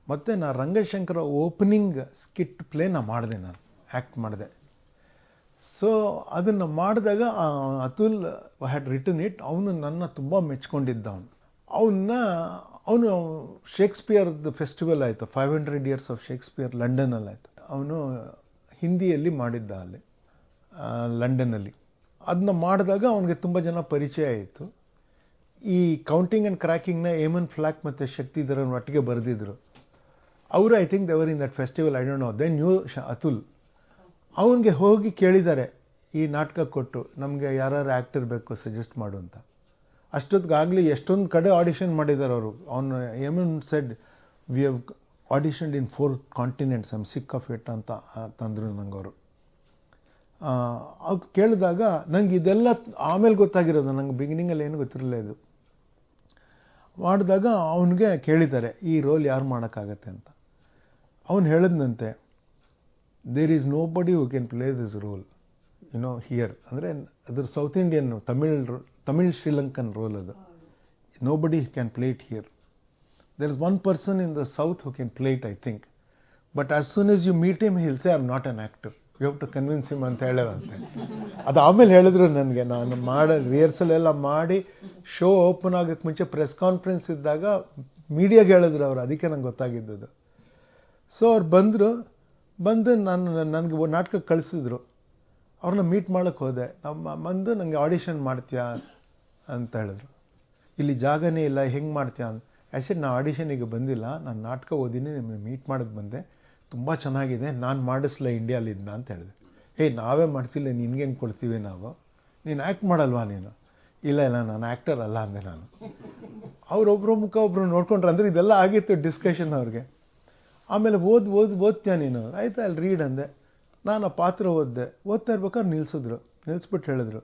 ಮತ್ತು ನಾನು ರಂಗಶಂಕರ ಓಪನಿಂಗ್ ಸ್ಕಿಟ್ ಪ್ಲೇನ ಮಾಡಿದೆ, ನಾನು ಆ್ಯಕ್ಟ್ ಮಾಡಿದೆ. ಸೊ ಅದನ್ನು ಮಾಡಿದಾಗ ಅತುಲ್ ಹ್ಯಾಡ್ ರಿಟನ್ ಇಟ್. ಅವನು ನನ್ನ ತುಂಬ ಮೆಚ್ಕೊಂಡಿದ್ದ. ಅವನು ಶೇಕ್ಸ್ಪಿಯರ್ದು ಫೆಸ್ಟಿವಲ್ ಆಯಿತು, 500 years ಆಫ್ ಶೇಕ್ಸ್ಪಿಯರ್ ಲಂಡನಲ್ಲಿ ಆಯಿತು. ಅವನು ಹಿಂದಿಯಲ್ಲಿ ಮಾಡಿದ್ದ ಅಲ್ಲಿ ಲಂಡನ್ನಲ್ಲಿ. ಅದನ್ನ ಮಾಡಿದಾಗ ಅವನಿಗೆ ತುಂಬ ಜನ ಪರಿಚಯ ಆಯಿತು. ಈ ಕೌಂಟಿಂಗ್ ಆ್ಯಂಡ್ ಕ್ರ್ಯಾಕಿಂಗ್ನ ಏಮನ್ ಫ್ಲಾಕ್ ಮತ್ತು ಶಕ್ತಿಧರನ್ ಒಟ್ಟಿಗೆ ಬರೆದಿದ್ರು ಅವರು. I think they were in that festival, I don't know. Then new Atul ಅವನಿಗೆ ಹೋಗಿ ಕೇಳಿದ್ದಾರೆ ಈ ನಾಟಕ ಕೊಟ್ಟು, ನಮಗೆ ಯಾರು ಆ್ಯಕ್ಟರ್ ಬೇಕು ಸಜೆಸ್ಟ್ ಮಾಡು ಅಂತ. ಅಷ್ಟೊತ್ತಿಗಾಗಲಿ ಎಷ್ಟೊಂದು ಕಡೆ ಆಡಿಷನ್ ಮಾಡಿದ್ದಾರೆ ಅವರು. ಅವನು Eamon said, we have auditioned in 4 continents, I am sick of it ಅಂತ ತಂದರು ನಂಗೆ ಅವರು. ಅವ್ರು ಕೇಳಿದಾಗ ನಂಗೆ ಇದೆಲ್ಲ ಆಮೇಲೆ ಗೊತ್ತಾಗಿರೋದು, ನಂಗೆ ಬಿಗಿನಿಂಗಲ್ಲಿ ಏನು ಗೊತ್ತಿರಲಿಲ್ಲ. ಇದು ಮಾಡಿದಾಗ ಅವನಿಗೆ ಕೇಳಿದ್ದಾರೆ ಈ ರೋಲ್ ಯಾರು ಮಾಡೋಕ್ಕಾಗತ್ತೆ ಅಂತ. ಅವನು ಹೇಳಿದ್ನಂತೆ, there is nobody who can play this role here. ಅಂದರೆ ಅದ್ರ south Indian Tamil Sri Lankan role ಅದು. Nobody can play it here. There is one person in the south who can play it, I think. But as soon as you meet him he will say I am not an actor, you have to convince him ಅಂತ ಹೇಳೋದಂತೆ. ಅದು ಆಮೇಲೆ ಹೇಳಿದ್ರು ನನಗೆ. ನಾನು rehearsal ಎಲ್ಲ ಮಾಡಿ show open ಆಗೋಕ್ಕೆ ಮುಂಚೆ ಪ್ರೆಸ್ ಕಾನ್ಫರೆನ್ಸ್ ಇದ್ದಾಗ ಮೀಡಿಯಾಗೆ ಹೇಳಿದ್ರು ಅವರು, ಅದಕ್ಕೆ ನಂಗೆ ಗೊತ್ತಾಗಿದ್ದದು. ಸೊ ಅವ್ರು ಬಂದು ನನಗೆ ನಾಟಕ ಕಳಿಸಿದ್ರು. ಅವ್ರನ್ನ ಮೀಟ್ ಮಾಡೋಕ್ಕೆ ಹೋದೆ. ಬಂದು ನನಗೆ ಆಡಿಷನ್ ಮಾಡ್ತೀಯಾ ಅಂತ ಹೇಳಿದ್ರು. ಇಲ್ಲಿ ಜಾಗನೇ ಇಲ್ಲ, ಹೆಂಗೆ ಮಾಡ್ತೀಯಾ ಅಂತ. ಆ್ಯಕ್ಚುಲಿ ನಾನು ಆಡಿಷನಿಗೆ ಬಂದಿಲ್ಲ, ನಾನು ನಾಟಕ ಓದಿನಿ, ನಿಮ್ಮನ್ನು ಮೀಟ್ ಮಾಡೋಕ್ಕೆ ಬಂದೆ, ತುಂಬ ಚೆನ್ನಾಗಿದೆ, ನಾನು ಮಾಡಿಸ್ಲ ಇಂಡಿಯಾಲಿದ್ನ ಅಂತ ಹೇಳಿದೆ. ನಾವೇ ಮಾಡ್ತಿಲ್ಲ, ನಿನ್ಗೇನು ಕೊಡ್ತೀವಿ ನಾವು, ನೀನು ಆ್ಯಕ್ಟ್ ಮಾಡಲ್ವಾ ನೀನು? ಇಲ್ಲ ನಾನು ಆ್ಯಕ್ಟರ್ ಅಲ್ಲ ಅಂದೆ ನಾನು. ಅವರೊಬ್ಬರು ಮುಖ ಒಬ್ಬರು ನೋಡ್ಕೊಂಡ್ರು. ಅಂದರೆ ಇದೆಲ್ಲ ಆಗಿತ್ತು ಡಿಸ್ಕಷನ್ ಅವ್ರಿಗೆ. ಆಮೇಲೆ ಓದ್ತೀಯ ನೀನು? ಆಯ್ತು ಅಲ್ಲಿ ರೀಡ್ ಅಂದೆ. ನಾನು ಆ ಪಾತ್ರ ಓದ್ತಾ ಇರ್ಬೇಕಾದ್ರೆ ನಿಲ್ಲಿಸ್ಬಿಟ್ಟು ಹೇಳಿದ್ರು,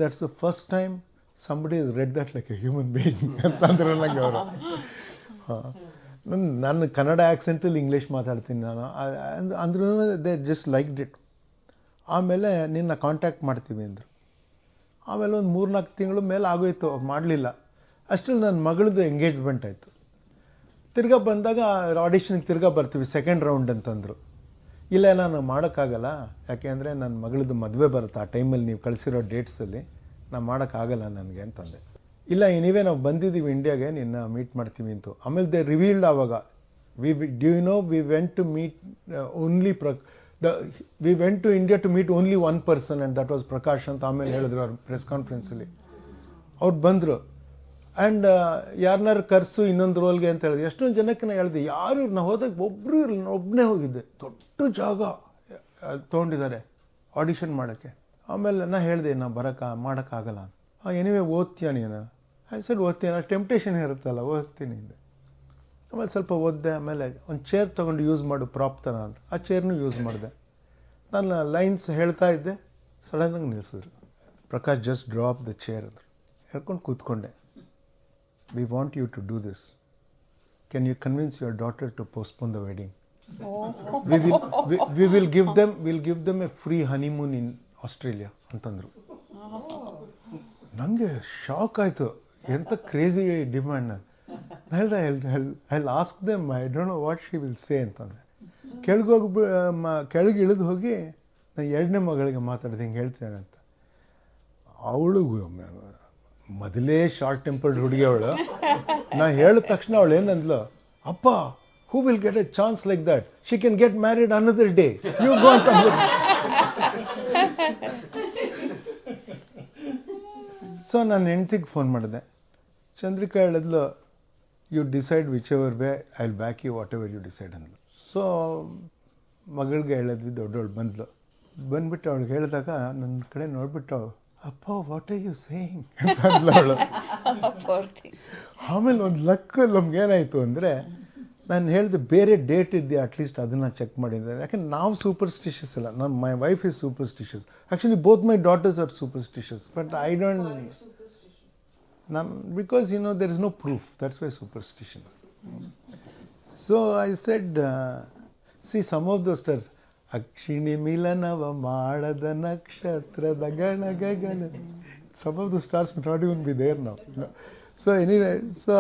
that's the first time somebody has read that like a human being ಅಂತಂದ್ರೆ ನಂಗೆ ಅವರು. ನಾನು ಕನ್ನಡ ಆ್ಯಕ್ಸೆಂಟಲ್ಲಿ ಇಂಗ್ಲೀಷ್ ಮಾತಾಡ್ತೀನಿ ನಾನು, ಅಂದ್ರೂ ದೇ ಜಸ್ಟ್ ಲೈಕ್ಡ್ ಇಟ್. ಆಮೇಲೆ ನಿನ್ನ ಕಾಂಟ್ಯಾಕ್ಟ್ ಮಾಡ್ತೀವಿ ಅಂದರು. ಆಮೇಲೆ ಒಂದು 3-4 ತಿಂಗಳು ಮೇಲೆ ಆಗೋಯ್ತು, ಅವ್ರು ಮಾಡಲಿಲ್ಲ. ಅಷ್ಟರಲ್ಲಿ ನನ್ನ ಮಗಳದ್ದು ಎಂಗೇಜ್ಮೆಂಟ್ ಆಯಿತು. ತಿರ್ಗಾ ಬಂದಾಗ ಆಡಿಷನ್ಗೆ ತಿರ್ಗಾ ಬರ್ತೀವಿ, ಸೆಕೆಂಡ್ ರೌಂಡ್ ಅಂತಂದರು. ಇಲ್ಲ ನಾನು ಮಾಡೋಕ್ಕಾಗಲ್ಲ, ಯಾಕೆಂದರೆ ನನ್ನ ಮಗಳದ್ದು ಮದುವೆ ಬರುತ್ತೆ ಆ ಟೈಮಲ್ಲಿ, ನೀವು ಕಳಿಸಿರೋ ಡೇಟ್ಸಲ್ಲಿ ನಾನು ಮಾಡೋಕ್ಕಾಗಲ್ಲ ನನಗೆ ಅಂತಂದೆ. ಇಲ್ಲ ನೀವೇ ನಾವು ಬಂದಿದ್ದೀವಿ ಇಂಡಿಯಾಗೆ, ನಿನ್ನ ಮೀಟ್ ಮಾಡ್ತೀವಿ ಅಂತ. ಆಮೇಲೆ ದೇ ರಿವೀಲ್ಡ್ ಆವಾಗ, we went to meet only we went to India to meet only one person and that was Prakash ಅಂತ ಆಮೇಲೆ ಹೇಳಿದ್ರು ಅವ್ರು ಪ್ರೆಸ್ ಕಾನ್ಫರೆನ್ಸಲ್ಲಿ. ಅವ್ರು ಬಂದರು ಆ್ಯಂಡ್ ಯಾರನ್ನಾರು ಕರೆಸು ಇನ್ನೊಂದು ರೋಲ್ಗೆ ಅಂತ ಹೇಳಿದ್ರು. ಎಷ್ಟೊಂದು ಜನಕ್ಕೆ ನಾನು ಹೇಳಿದೆ, ಯಾರು ನಾವು ಹೋದಾಗ ಒಬ್ಬರು ಇರಲಿಲ್ಲ, ನಾನು ಒಬ್ಬನೇ ಹೋಗಿದ್ದೆ. ದೊಡ್ಡ ಜಾಗ ತೊಗೊಂಡಿದ್ದಾರೆ ಆಡಿಷನ್ ಮಾಡೋಕ್ಕೆ. ಆಮೇಲೆ ನಾನು ಹೇಳಿದೆ, ನಾನು ಮಾಡೋಕ್ಕಾಗಲ್ಲ ಅಂತ. ಎನಿವೇ ಓದ್ತೀಯ ನೀನು? ಸರಿ ಓದ್ತೀನಿ, ಟೆಂಪ್ಟೇಷನ್ ಇರುತ್ತಲ್ಲ, ಓದ್ತೀನಿ ಅಂದೆ. ಆಮೇಲೆ ಸ್ವಲ್ಪ ಓದಿದೆ. ಆಮೇಲೆ ಒಂದು ಚೇರ್ ತೊಗೊಂಡು ಯೂಸ್ ಮಾಡು ಪ್ರಾಪ್ ಥರ ಅಂದರು. ಆ ಚೇರ್ನೂ ಯೂಸ್ ಮಾಡಿದೆ. ನಾನು ಲೈನ್ಸ್ ಹೇಳ್ತಾ ಇದ್ದೆ, ಸಡನ್ನಾಗಿ ನಿಲ್ಲಿಸಿದ್ರು. Prakash just drop the chair ಅಂದರು. ಹೇಳ್ಕೊಂಡು ಕೂತ್ಕೊಂಡೆ. We want you to do this. Can you convince your daughter to postpone the wedding? Will give them a free honeymoon in Australia ಅಂತಂದರು. ನನಗೆ ಶಾಕ್ ಆಯಿತು, ಎಂಥ ಕ್ರೇಜಿ ಡಿಮ್ಯಾಂಡ್. ಹೇಳ್ದೆ I ask them, I don't know what she will say ಅಂತಂದೆ. ಕೆಳಗೆ ಇಳಿದು ಹೋಗಿ ನಾನು 2ನೇ ಮಗಳಿಗೆ ಮಾತಾಡಿದೆ, ಹಿಂಗೆ ಹೇಳ್ತೇನೆ ಅಂತ. ಅವಳು ಮೊದಲೇ ಶಾರ್ಟ್ ಟೆಂಪರ್ಡ್ ಹುಡುಗಿ ಅವಳು. ನಾನು ಹೇಳಿದ ತಕ್ಷಣ ಅವಳು ಏನಂದ್ಲು, ಅಪ್ಪ who will get a chance like that, she can get married another day, you go ಅಂತ. ಸೊ ನಾನು ಹೆಂಡ್ತಿಗೆ ಫೋನ್ ಮಾಡಿದೆ. ಚಂದ್ರಿಕಾ ಹೇಳಿದ್ಲು, you decide whichever way, I will back you whatever you decide ಅಂದ್ಲು. ಸೊ ಮಗಳಿಗೆ ಹೇಳಿದ್ವಿ, ದೊಡ್ಡವಳು ಬಂದ್ಲು. ಬಂದ್ಬಿಟ್ಟು ಅವಳಿಗೆ ಹೇಳಿದಾಗ ನನ್ನ ಕಡೆ ನೋಡ್ಬಿಟ್ಟು, ಅಪ್ಪ ವಾಟ್ ಆರ್ ಯು ಸೇಯಿಂಗ್ ಅಂತ ಅಂದ್ಲು ಅವಳು. ಆಮೇಲೆ ಒಂದು ಲಕ್ಕಲ್ಲಿ ನಮ್ಗೇನಾಯಿತು ಅಂದರೆ, ನಾನು ಹೇಳಿದೆ ಬೇರೆ ಡೇಟ್ ಇದೆಯಾ ಅಟ್ಲೀಸ್ಟ್ ಅದನ್ನು ಚೆಕ್ ಮಾಡಿದ್ದೆ. ಯಾಕೆಂದ್ರೆ ನಾವು ಸೂಪರ್ಸ್ಟಿಷಿಯಸ್ ಅಲ್ಲ, my wife is superstitious. Actually both my daughters R superstitious, but I don't, because there is no proof, that's why superstition. So I said, see some of those stars, ಅಕ್ಷಿಣಿ ಮಿಲನವ ಮಾಡದ ನಕ್ಷತ್ರದ ಗಣ ಗಗನ, some of the stars may not even be there now. So anyway, so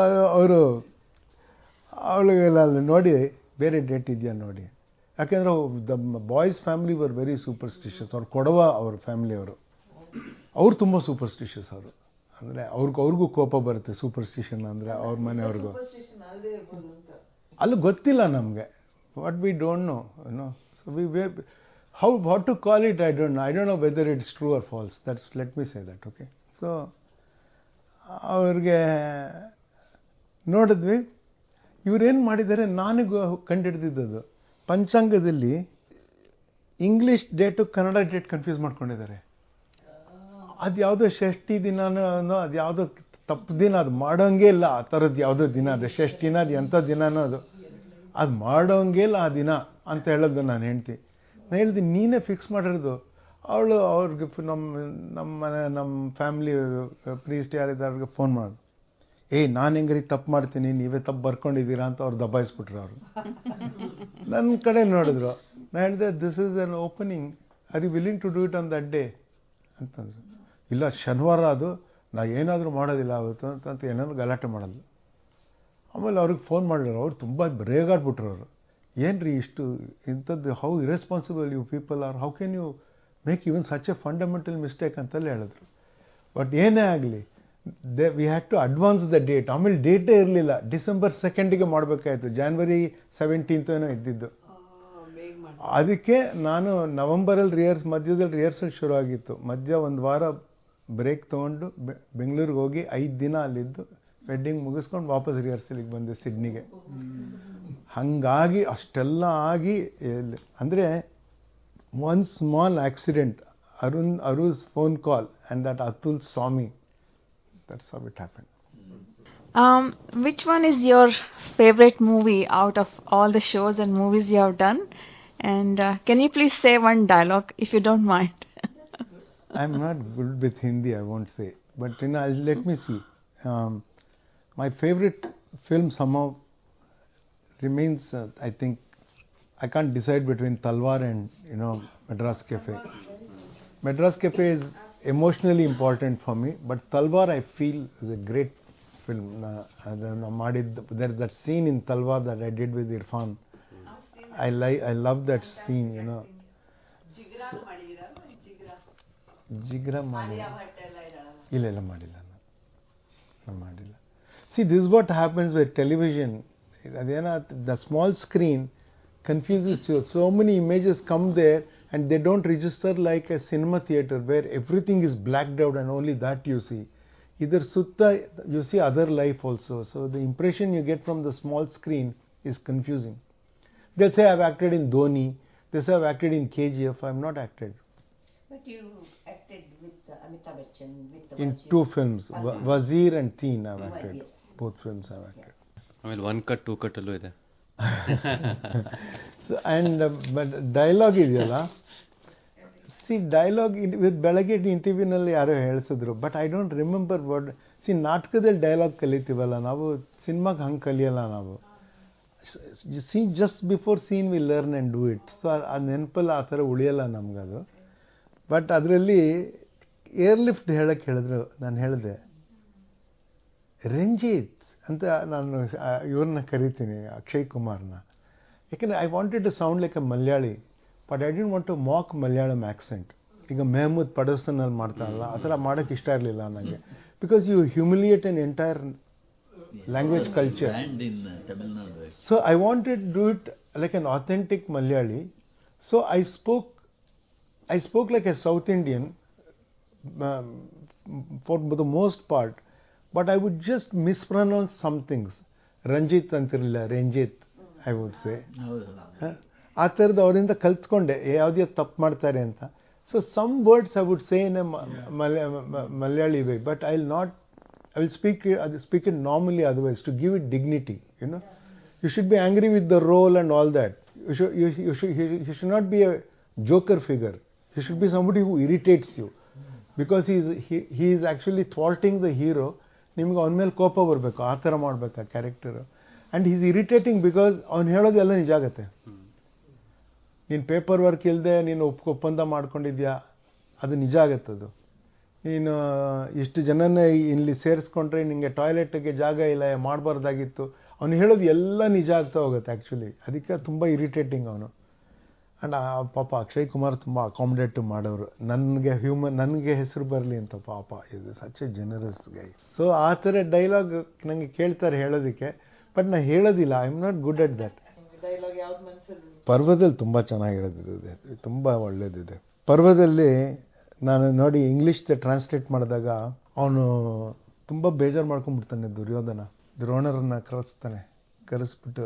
ಅವಳಿಗೆಲ್ಲ ನೋಡಿ ಬೇರೆ date ಇದೆಯಾ ನೋಡಿ. ಯಾಕೆಂದರೆ the boys family were very superstitious. ಅವ್ರು ಕೊಡವ ಅವ್ರ ಫ್ಯಾಮಿಲಿಯವರು, ಅವ್ರು ತುಂಬ ಸೂಪರ್ಸ್ಟಿಷಿಯಸ್. ಅವರು ಅಂದರೆ ಅವ್ರಿಗೂ ಕೋಪ ಬರುತ್ತೆ ಸೂಪರ್ಸ್ಟಿಷನ್ ಅಂದರೆ ಅವ್ರ ಮನೆಯವ್ರಿಗೂ. ಅಲ್ಲಿ ಗೊತ್ತಿಲ್ಲ ನಮಗೆ, what we don't know, so what to call it, I don't know whether it's true or false. That's let me say that. Okay, so ಅವ್ರಿಗೆ ನೋಡಿದ್ವಿ. ಇವರೇನು ಮಾಡಿದ್ದಾರೆ, ನನಗೂ ಕಂಡುಹಿಡಿದಿದ್ದದು, ಪಂಚಾಂಗದಲ್ಲಿ English date Kannada date confuse ಮಾಡ್ಕೊಂಡಿದ್ದಾರೆ. ಅದು ಯಾವುದೋ ಷಷ್ಠಿ ದಿನನೋ ಅದು ಯಾವುದೋ ತಪ್ಪು ದಿನ, ಅದು ಮಾಡೋಂಗೇ ಇಲ್ಲ ಆ ಥರದ್ದು ಯಾವುದೋ ದಿನ. ಅದು ಷಷ್ಠಿನ ಅದು ಎಂಥ ದಿನನೋ ಅದು ಮಾಡೋಂಗೇ ಇಲ್ಲ ಆ ದಿನ ಅಂತ ಹೇಳೋದು ನಾನು ಹೆಂಡ್ತಿ. ನಾನು ಹೇಳ್ತೀನಿ, ನೀನೇ ಫಿಕ್ಸ್ ಮಾಡಿರೋದು. ಅವಳು ಅವ್ರಿಗೆ ನಮ್ಮ ಫ್ಯಾಮಿಲಿ ಪ್ರೀಸ್ಟ್ ಯಾರಿದ್ದಾರೆ ಫೋನ್ ಮಾಡೋದು, ನಾನು ಹೆಂಗ್ರಿ ತಪ್ಪು ಮಾಡ್ತೀನಿ, ನೀವೇ ತಪ್ಪು ಬರ್ಕೊಂಡಿದ್ದೀರಾ ಅಂತ ಅವ್ರು ದಬಾಯಿಸ್ಬಿಟ್ರು. ಅವರು ನನ್ನ ಕಡೆ ನೋಡಿದ್ರು. ನಾನು ಹೇಳಿದೆ, this is an opening, are you willing to do it on that day ಅಂತಂದ್ರು. ಇಲ್ಲ ಶನಿವಾರ ಅದು, ನಾ ಏನಾದರೂ ಮಾಡೋದಿಲ್ಲ ಆವತ್ತು ಅಂತ ಏನಾದ್ರು ಗಲಾಟೆ ಮಾಡೋದು. ಆಮೇಲೆ ಅವ್ರಿಗೆ ಫೋನ್ ಮಾಡಿದ್ರು. ಅವ್ರು ತುಂಬ ರೇಗಾಡ್ಬಿಟ್ರು. ಅವರು ಏನ್ರಿ ಇಷ್ಟು ಇಂಥದ್ದು, how irresponsible you people are, how can you make even such a fundamental mistake ಅಂತೆಲ್ಲ ಹೇಳಿದ್ರು. ಬಟ್ ಏನೇ ಆಗಲಿ, we had to advance the date. ಆಮೇಲೆ ಡೇಟೇ ಇರಲಿಲ್ಲ, ಡಿಸೆಂಬರ್ 2ಗೆ ಮಾಡಬೇಕಾಯಿತು, January 17th ಏನೋ ಇದ್ದಿದ್ದು. ಅದಕ್ಕೆ ನಾನು ನವಂಬರಲ್ಲಿ ಮಧ್ಯದಲ್ಲಿ ರಿಹರ್ಸಲ್ ಶುರು ಆಗಿತ್ತು. ಮಧ್ಯ ಒಂದು ವಾರ ಬ್ರೇಕ್ ತೊಗೊಂಡು ಬೆಂಗಳೂರಿಗೆ ಹೋಗಿ 5 ದಿನ ಅಲ್ಲಿದ್ದು ವೆಡ್ಡಿಂಗ್ ಮುಗಿಸ್ಕೊಂಡು ವಾಪಸ್ ರಿಹರ್ಸಲಿಗೆ ಬಂದೆ ಸಿಡ್ನಿಗೆ. ಹಾಗಾಗಿ ಅಷ್ಟೆಲ್ಲ ಆಗಿ ಅಂದರೆ one small accident, Aru's phone call and that Atul saw me. That's how it happened.
Which one is your favorite movie out of all the shows and movies you have done? And can you please say one dialogue if you don't mind?
I'm not good with Hindi, I won't say. But let me see. My favorite film somehow remains, I think, I can't decide between Talwar and, Madras Cafe. Madras Cafe is emotionally important for me, but Talwar I feel is a great film. There's that scene in Talwar that I did with Irfan. I love that scene, Jigra ಇಲ್ಲ ಮಾಡಿಲ್ಲ. See, this is what happens with television. The small screen confuses you. So many images come there and they don't register like a cinema theater where everything is blacked out and only that you see. Either sutta you see other life also. So the impression you get from the small screen is confusing. They'll say I've acted in Dhoni. They say I've acted in KGF. I'm not acted.
But you acted with Amitabh Bachchan with
in two films, Wazir and Teen. I've acted. Both films I've acted.
ಆಮೇಲೆ 1 cut 2 cut ಅಲ್ಲೂ ಇದೆ.
But dialogue ಇದೆಯಲ್ಲ, dialogue with ಬೆಳಗ್ಗೆ ಇಂಟರ್ವ್ಯೂನಲ್ಲಿ ಯಾರೋ ಹೇಳಿಸಿದ್ರು, but I don't remember word. ನಾಟಕದಲ್ಲಿ dialogue ಕಲಿತೀವಲ್ಲ ನಾವು, ಸಿನಿಮಾಗೆ ಹಂಗೆ ಕಲಿಯಲ್ಲ ನಾವು. Just before scene we learn and do it. So ಆ ನೆನಪಲ್ಲಿ ಆ ಥರ ಉಳಿಯಲ್ಲ ನಮಗದು. ಬಟ್ ಅದರಲ್ಲಿ ಏರ್ಲಿಫ್ಟ್ ಹೇಳಕ್ಕೆ ಹೇಳಿದ್ರು, ನಾನು ಹೇಳಿದೆ ರಂಜಿತ್ ಅಂತ. ನಾನು ಇವ್ರನ್ನ ಕರಿತೀನಿ, ಅಕ್ಷಯ್ ಕುಮಾರ್ನ. ಯಾಕೆಂದರೆ I wanted to sound like a Malayali, but I didn't want to mock Malayalam accent. ಈಗ ಮೆಹಮೂದ್ ಪಡೋಸನಲ್ಲಿ ಮಾಡ್ತಾರಲ್ಲ, ಆ ಥರ ಮಾಡೋಕ್ಕೆ ಇಷ್ಟ ಇರಲಿಲ್ಲ ನನಗೆ. Because you humiliate an entire language culture. So I wanted to do it like an authentic Malayali. So I spoke like a South Indian for the most part, but I would just mispronounce some things. Ranjit antirilla, Ranjit I would say. ಆ ಥರದ್ದು ಅವರಿಂದ ಕಲ್ತ್ಕೊಂಡೆ ಯಾವುದೇ ತಪ್ಪು ಮಾಡ್ತಾರೆ ಅಂತ. So some words I would say in a Malayali way, but I will speak it normally otherwise, to give it dignity, You should be angry with the role and all that. You should not be a joker figure. You should be somebody who irritates you. Because he is actually thwarting the hero. ನಿಮಗೆ ಅವನ ಮೇಲೆ ಕೋಪ ಬರಬೇಕು, ಆ ಥರ ಮಾಡಬೇಕು ಆ character. And is irritating because ಅವ್ನು ಹೇಳೋದೆಲ್ಲ ನಿಜ ಆಗುತ್ತೆ. ನೀನು ಪೇಪರ್ ವರ್ಕ್ ಇಲ್ಲದೆ ನೀನು ಒಪ್ಪಂದ ಮಾಡ್ಕೊಂಡಿದ್ಯಾ, ಅದು ನಿಜ ಆಗುತ್ತದು. ನೀನು ಇಷ್ಟು ಜನನ ಇಲ್ಲಿ ಸೇರಿಸ್ಕೊಂಡ್ರೆ ನಿಮಗೆ ಟಾಯ್ಲೆಟ್ಗೆ ಜಾಗ ಇಲ್ಲ, ಮಾಡಬಾರ್ದಾಗಿತ್ತು. ಅವನು ಹೇಳೋದು ಎಲ್ಲ ನಿಜ ಆಗ್ತಾ ಹೋಗುತ್ತೆ ಆ್ಯಕ್ಚುಲಿ. ಅದಕ್ಕೆ ತುಂಬ ಇರಿಟೇಟಿಂಗ್ ಅವನು. ಆ್ಯಂಡ್ ಪಾಪ ಅಕ್ಷಯ್ ಕುಮಾರ್ ತುಂಬ ಅಕಾಮಿಡೇಟಿವ್ ಮಾಡೋರು. ನನಗೆ ಹೆಸರು ಬರಲಿ ಅಂತ ಪಾಪ. ಇದು such a generous guy. So ಆ ಥರ ಡೈಲಾಗ್ ನನಗೆ ಕೇಳ್ತಾರೆ ಹೇಳೋದಕ್ಕೆ, ಬಟ್ ನಾನು ಹೇಳೋದಿಲ್ಲ. I am not good at that. ಪರ್ವದಲ್ಲಿ ತುಂಬ ಚೆನ್ನಾಗಿರೋದಿದೆ, ತುಂಬ ಒಳ್ಳೇದಿದೆ. ಪರ್ವದಲ್ಲಿ ನಾನು ನೋಡಿ ಇಂಗ್ಲೀಷ್ ಟ್ರಾನ್ಸ್ಲೇಟ್ ಮಾಡಿದಾಗ ಅವನು ತುಂಬ ಬೇಜಾರು ಮಾಡ್ಕೊಂಡ್ಬಿಡ್ತಾನೆ. ದ್ರೋಣರನ್ನು ಕರೆಸ್ಬಿಟ್ಟು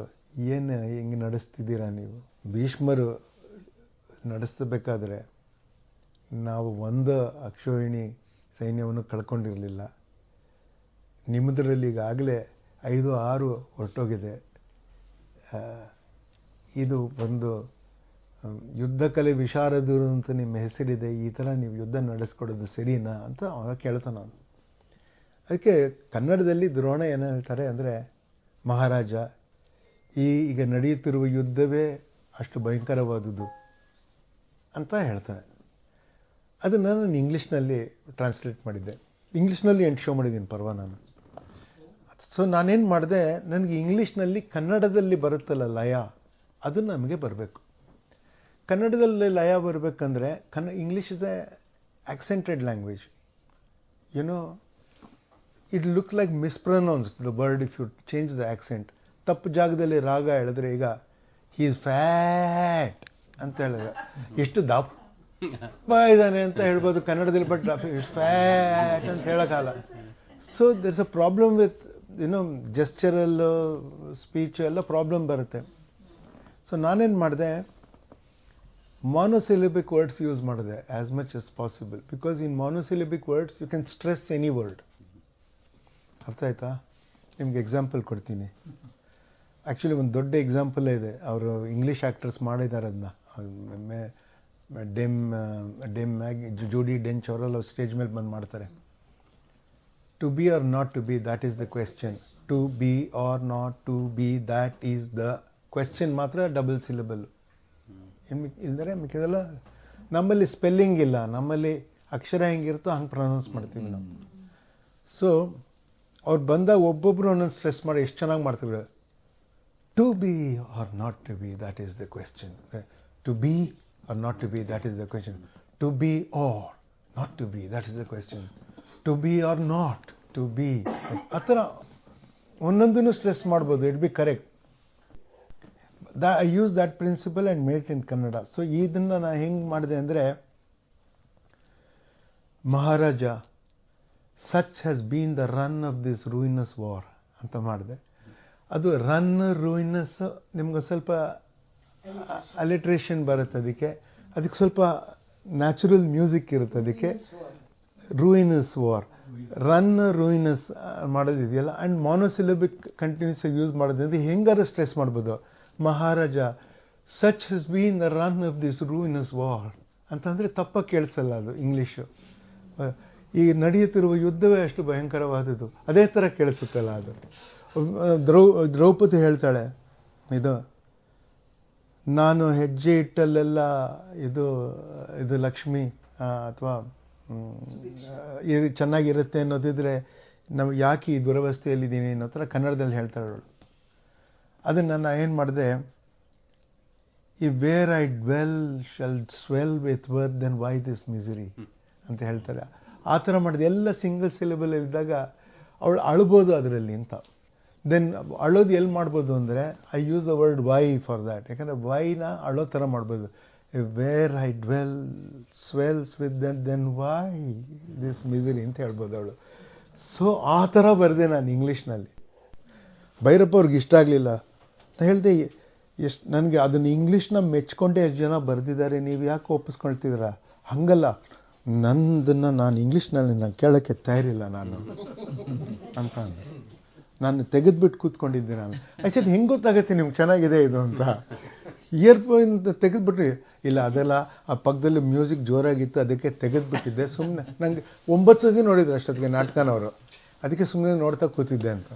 ಏನು ಹಿಂಗೆ ನಡೆಸ್ತಿದ್ದೀರಾ ನೀವು? ಭೀಷ್ಮರು ನಡೆಸಬೇಕಾದ್ರೆ ನಾವು ಒಂದು ಅಕ್ಷೋಹಿಣಿ ಸೈನ್ಯವನ್ನು ಕಳ್ಕೊಂಡಿರಲಿಲ್ಲ. ನಿಮ್ಮದ್ರಲ್ಲಿ ಈಗಾಗಲೇ 5-6 ಹೊರಟೋಗಿದೆ. ಇದು ಒಂದು ಯುದ್ಧ ಕಲೆ ವಿಶಾರದರು ಅಂತ ನಿಮ್ಮ ಹೆಸರಿದೆ, ಈ ಥರ ನೀವು ಯುದ್ಧ ನಡೆಸ್ಕೊಡೋದು ಸರಿನಾ ಅಂತ ಅವನ ಕೇಳ್ತಾನೆ ನಾನು. ಅದಕ್ಕೆ ಕನ್ನಡದಲ್ಲಿ ದ್ರೋಣ ಏನು ಹೇಳ್ತಾರೆ ಅಂದರೆ, ಮಹಾರಾಜ ಈಗ ನಡೆಯುತ್ತಿರುವ ಯುದ್ಧವೇ ಅಷ್ಟು ಭಯಂಕರವಾದುದು ಅಂತ ಹೇಳ್ತಾನೆ. ಅದನ್ನು ನಾನು ಇಂಗ್ಲೀಷ್ನಲ್ಲಿ ಟ್ರಾನ್ಸ್ಲೇಟ್ ಮಾಡಿದ್ದೆ. ಇಂಗ್ಲೀಷ್ನಲ್ಲಿ 8 ಶೋ ಮಾಡಿದ್ದೀನಿ ಪರ್ವ ನಾನು. ಸೊ ನಾನೇನು ಮಾಡಿದೆ, ನನಗೆ ಇಂಗ್ಲೀಷ್ನಲ್ಲಿ ಕನ್ನಡದಲ್ಲಿ ಬರುತ್ತಲ್ಲ ಲಯ, ಅದು ನಮಗೆ ಬರಬೇಕು. ಕನ್ನಡದಲ್ಲಿ ಲಯ ಬರಬೇಕಂದ್ರೆ English is a accented language. It look like mispronounced the word if you change the accent. ತಪ್ಪು ಜಾಗದಲ್ಲಿ ರಾಗ ಹೇಳಿದ್ರೆ, ಈಗ ಹಿ ಈಸ್ ಫ್ಯಾಟ್ ಅಂತ ಹೇಳಿದ್ರೆ ಎಷ್ಟು ದಪ್ಪ ಇದ್ದಾನೆ ಅಂತ ಹೇಳ್ಬೋದು ಕನ್ನಡದಲ್ಲಿ, ಬಟ್ ಇಸ್ ಫ್ಯಾಟ್ ಅಂತ ಹೇಳೋಕ್ಕಲ್ಲ. So there is a problem with ಏನೋ ಜೆಸ್ಚರಲ್ಲು ಸ್ಪೀಚು ಎಲ್ಲ ಪ್ರಾಬ್ಲಮ್ ಬರುತ್ತೆ. ಸೊ ನಾನೇನು ಮಾಡಿದೆ, monosyllabic words ಯೂಸ್ ಮಾಡಿದೆ as much as possible, because in monosyllabic words you can stress any word. ಅರ್ಥ ಆಯ್ತಾ? ನಿಮ್ಗೆ ಎಕ್ಸಾಂಪಲ್ ಕೊಡ್ತೀನಿ. ಆ್ಯಕ್ಚುಲಿ ಒಂದು ದೊಡ್ಡ ಎಕ್ಸಾಂಪಲ್ ಇದೆ, ಅವರು ಇಂಗ್ಲೀಷ್ ಆ್ಯಕ್ಟರ್ಸ್ ಮಾಡಿದ್ದಾರೆ ಅದನ್ನ. ಜೂಡಿ ಡೆಂಚ್ ಅವರೆಲ್ಲ ಸ್ಟೇಜ್ ಮೇಲೆ ಬಂದು ಮಾಡ್ತಾರೆ. To be or not to be, that is the question. To be or not to be, that is the question. ಮಾತ್ರ ಡಬಲ್ ಸಿಲಬಲ್. ಇಲ್ದರೆ ಮಿಕ್ಕಿದೆಲ್ಲ ನಮ್ಮಲ್ಲಿ ಸ್ಪೆಲ್ಲಿಂಗ್ ಇಲ್ಲ, ನಮ್ಮಲ್ಲಿ ಅಕ್ಷರ ಹೆಂಗಿರುತ್ತೋ ಹಂಗೆ ಪ್ರೊನೌನ್ಸ್ ಮಾಡ್ತೀವಿ ನಾವು. ಸೊ ಅವ್ರು ಬಂದಾಗ ಒಬ್ಬೊಬ್ರು ಒಂದೊಂದು ಸ್ಟ್ರೆಸ್ ಮಾಡಿ ಎಷ್ಟು ಚೆನ್ನಾಗಿ ಮಾಡ್ತೀವಿ. To be or not to be, that is the question. To be or not to be, that is the question. To be or not to be, that is the question. To be or not to be. ಆ ಥರ ಒಂದೊಂದನ್ನು stress ಮಾಡ್ಬೋದು. It be correct. I use that principle and made it in Kannada. So ಇದನ್ನು ನಾನು ಹೆಂಗೆ ಮಾಡಿದೆ ಅಂದರೆ, ಮಹಾರಾಜ such has been the run of this ruinous war ಅಂತ ಮಾಡಿದೆ. ಅದು ರನ್ ರೂಯಿನಸ್ ನಿಮ್ಗೆ ಸ್ವಲ್ಪ ಅಲಿಟ್ರೇಷನ್ ಬರುತ್ತೆ, ಅದಕ್ಕೆ ಸ್ವಲ್ಪ ನ್ಯಾಚುರಲ್ ಮ್ಯೂಸಿಕ್ ಇರುತ್ತೆ. ಅದಕ್ಕೆ ರೂಯಿನಸ್ ವಾರ್, ರನ್ ರೂಯಿನಸ್ ಮಾಡೋದಿದೆಯಲ್ಲ. ಆ್ಯಂಡ್ ಮೊನೋಸಿಲಬಿಕ್ ಕಂಟಿನ್ಯೂಸ್ ಯೂಸ್ ಮಾಡೋದ್ರಿಂದ ಹೆಂಗಾರು ಸ್ಟ್ರೆಸ್ ಮಾಡ್ಬೋದು. Maharaja such has been the run of this ruinous war ಅಂತಂದರೆ ತಪ್ಪಾಗಿ ಕೇಳಿಸಲ್ಲ ಅದು ಇಂಗ್ಲೀಷು. ಈ ನಡೆಯುತ್ತಿರುವ ಯುದ್ಧವೇ ಅಷ್ಟು ಭಯಂಕರವಾದದ್ದು, ಅದೇ ಥರ ಕೇಳಿಸುತ್ತಲ್ಲ ಅದು. ದ್ರೌಪದಿ ಹೇಳ್ತಾಳೆ, ಇದು ನಾನು ಹೆಜ್ಜೆ ಇಟ್ಟಲ್ಲೆಲ್ಲ ಇದು ಲಕ್ಷ್ಮಿ ಅಥವಾ ಇದು ಚೆನ್ನಾಗಿರುತ್ತೆ ಅನ್ನೋದಿದ್ರೆ ನಾವು ಯಾಕೆ ಈ ದುರವಸ್ಥೆಯಲ್ಲಿದ್ದೀನಿ ಅನ್ನೋ ಥರ ಕನ್ನಡದಲ್ಲಿ ಹೇಳ್ತಾಳೆ ಅವಳು. ಅದನ್ನು ನಾನು ಏನು ಮಾಡಿದೆ, ಈ where I dwell shall swell with worth then why this misery ಅಂತ ಹೇಳ್ತಾರೆ. ಆ ಥರ ಮಾಡಿದೆ. ಎಲ್ಲ ಸಿಂಗಲ್ ಸಿಲೆಬಲ್ ಇದ್ದಾಗ ಅವಳು ಅಳ್ಬೋದು ಅದರಲ್ಲಿ ಅಂತ. ದೆನ್ ಅಳೋದು ಎಲ್ಲಿ ಮಾಡ್ಬೋದು ಅಂದರೆ, I use the word why for that. ಯಾಕಂದರೆ ವೈನ ಅಳೋ ಥರ ಮಾಡ್ಬೋದು. Where I dwell swells with then why this misery ಅಂತ ಹೇಳ್ಬೋದು ಅವಳು. ಸೊ ಆ ಥರ ಬರೆದೆ ನಾನು ಇಂಗ್ಲೀಷ್ನಲ್ಲಿ. ಭೈರಪ್ಪ ಅವ್ರಿಗೆ ಇಷ್ಟ ಆಗಲಿಲ್ಲ ಅಂತ ಹೇಳಿದೆ. ಎಷ್ಟು ನನಗೆ ಅದನ್ನು ಇಂಗ್ಲೀಷ್ನ ಮೆಚ್ಕೊಂಡೆ ಎಷ್ಟು ಜನ ಬರೆದಿದ್ದಾರೆ, ನೀವು ಯಾಕೆ ಒಪ್ಪಿಸ್ಕೊಳ್ತಿದ್ದೀರಾ? ಹಾಗಲ್ಲ, ನಂದನ್ನು ನಾನು ಇಂಗ್ಲೀಷ್ನಲ್ಲಿ ನಾನು ಕೇಳೋಕ್ಕೆ ತಯಾರಿಲ್ಲ ನಾನು ಅಂತ ಅಂದೆ. ನಾನು ತೆಗೆದುಬಿಟ್ಟು ಕೂತ್ಕೊಂಡಿದ್ದೆ. ನಾನು ಆ್ಯಕ್ಚುಲಿ ಹೆಂಗೆ ಗೊತ್ತಾಗುತ್ತೆ ನಿಮ್ಗೆ ಚೆನ್ನಾಗಿದೆ ಇದು ಅಂತ? ಇಯರ್ಫೋನ್ ತೆಗೆದುಬಿಟ್ರಿ. ಇಲ್ಲ, ಅದೆಲ್ಲ ಆ ಪಕ್ಕದಲ್ಲಿ ಮ್ಯೂಸಿಕ್ ಜೋರಾಗಿತ್ತು, ಅದಕ್ಕೆ ತೆಗೆದುಬಿಟ್ಟಿದ್ದೆ. ಸುಮ್ಮನೆ ನನಗೆ 9 ಸತಿ ನೋಡಿದ್ರು ಅಷ್ಟೊತ್ತಿಗೆ ನಾಟಕನವರು, ಅದಕ್ಕೆ ಸುಮ್ಮನೆ ನೋಡ್ತಾ ಕೂತಿದ್ದೆ ಅಂತ.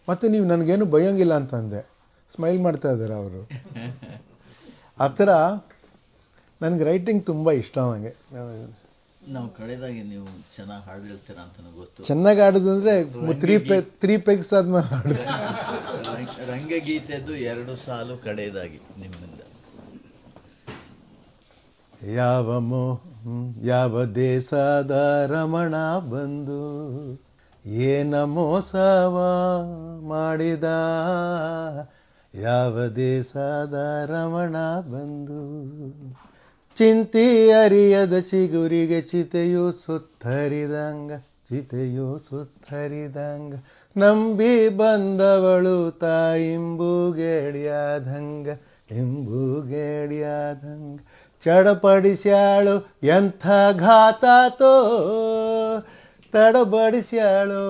ಮತ್ತು ನೀವು ನನಗೇನು ಭಯಂಗಿಲ್ಲ ಅಂತಂದೆ. ಸ್ಮೈಲ್ ಮಾಡ್ತಾ ಇದ್ದಾರೆ ಅವರು. ಆ ಥರ ನನಗೆ ರೈಟಿಂಗ್ ತುಂಬ ಇಷ್ಟ. ಅವಂಗೆ
ನಾವು ಕಡೆದಾಗಿ ನೀವು ಚೆನ್ನಾಗಿ ಹಾಡು ಹೇಳ್ತೀರಾ ಅಂತ ಗೊತ್ತು.
ಚೆನ್ನಾಗಿ ಹಾಡೋದು ಅಂದರೆ 3 ಪೆಗ್ಸ್ ಆದ್ಮೇಲೆ ಹಾಡು.
ರಂಗಗೀತೆದು 2 ಸಾಲು ಕಡೆಯದಾಗಿ ನಿಮ್ಮಿಂದ.
ಯಾವ ದೇಶದ ರಮಣ ಬಂದು ಏನ ಮೋಸವ ಮಾಡಿದ, ಯಾವ ದೇಶದ ರಮಣ ಬಂದು ಚಿಂತಿ ಅರಿಯದ ಚಿಗುರಿಗೆ ಚಿತೆಯು ಸುತ್ತರಿದಂಗ, ಚಿತೆಯು ಸುತ್ತರಿದಂಗ, ನಂಬಿ ಬಂದವಳು ತಾಯಿಂಬುಗೇಡಿಯಾದಂಗ, ಎಂಬುಗೇಡಿಯಾದಂಗ, ಚಡಪಡಿಸ್ಯಾಳು ಎಂಥ ಘಾತಾತೋ, ತಡಬಡಿಸ್ಯಾಳು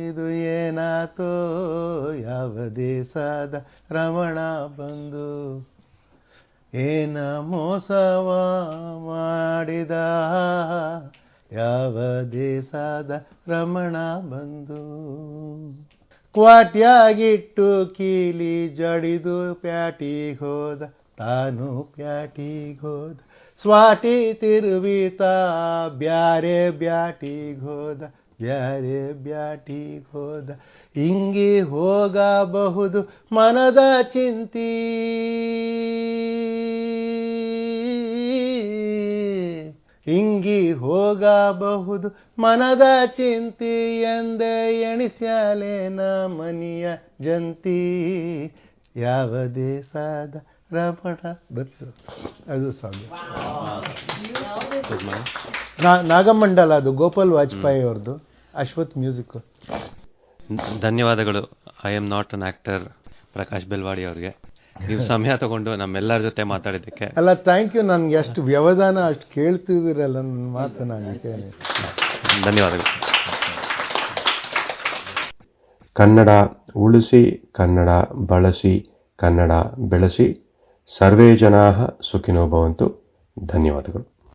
ಇದು ಏನಾತೋ, ಯಾವ ದೇಶದ ರಮಣ ಬಂದು ಏನ ಮೋಸವ ಮಾಡಿದ, ಯಾವ ದೇಶದ ರಮಣ ಬಂದು. ಕ್ವಾಟ್ಯಾಗಿಟ್ಟು ಕೀಲಿ ಜಡಿದು ಪ್ಯಾಟಿಗೆ ಹೋದ, ತಾನು ಪ್ಯಾಟಿಗೆ ಹೋದ, ಸ್ವಾಟಿ ತಿರುವಿತ ಬ್ಯಾರೆ ಬ್ಯಾಟಿಗೆ ಹೋದ, ಬ್ಯಾರೆ ಬ್ಯಾಟಿಗೆ ಹೋದ. ಹಿಂಗಿ ಹೋಗಬಹುದು ಮನದ ಚಿಂತಿ, ಹಿಂಗಿ ಹೋಗಬಹುದು ಮನದ ಚಿಂತಿ, ಎಂದೇ ಎಣಿಸ್ಯಾಲೇನ ಮನಿಯ ಜಂತಿ, ಯಾವ ದೇಶದ ರಮಣ ಬಂತು. ಅದು ಸಾಂಗ್ ನಾಗಮಂಡಲ, ಅದು ಗೋಪಾಲ್ ವಾಜಪೇಯಿ ಅವ್ರದ್ದು, ಅಶ್ವಥ್ ಮ್ಯೂಸಿಕ್.
ಧನ್ಯವಾದಗಳು. I am not an actor Prakash Belwadi ಅವ್ರಿಗೆ ನೀವು ಸಮಯ ತಗೊಂಡು ನಮ್ಮೆಲ್ಲರ ಜೊತೆ ಮಾತಾಡಿದ್ದಕ್ಕೆ.
ಅಲ್ಲ, ಥ್ಯಾಂಕ್ ಯು. ನನ್ಗೆ ಅಷ್ಟು ವ್ಯವಧಾನ ಅಷ್ಟು ಕೇಳ್ತಿದ್ದೀರಲ್ಲ ನನ್ನ ಮಾತು.
ಧನ್ಯವಾದಗಳು. ಕನ್ನಡ ಉಳಿಸಿ, ಕನ್ನಡ ಬಳಸಿ, ಕನ್ನಡ ಬೆಳೆಸಿ. ಸರ್ವೇ ಜನಾಃ ಸುಖಿನೋ ಭವಂತು. ಧನ್ಯವಾದಗಳು.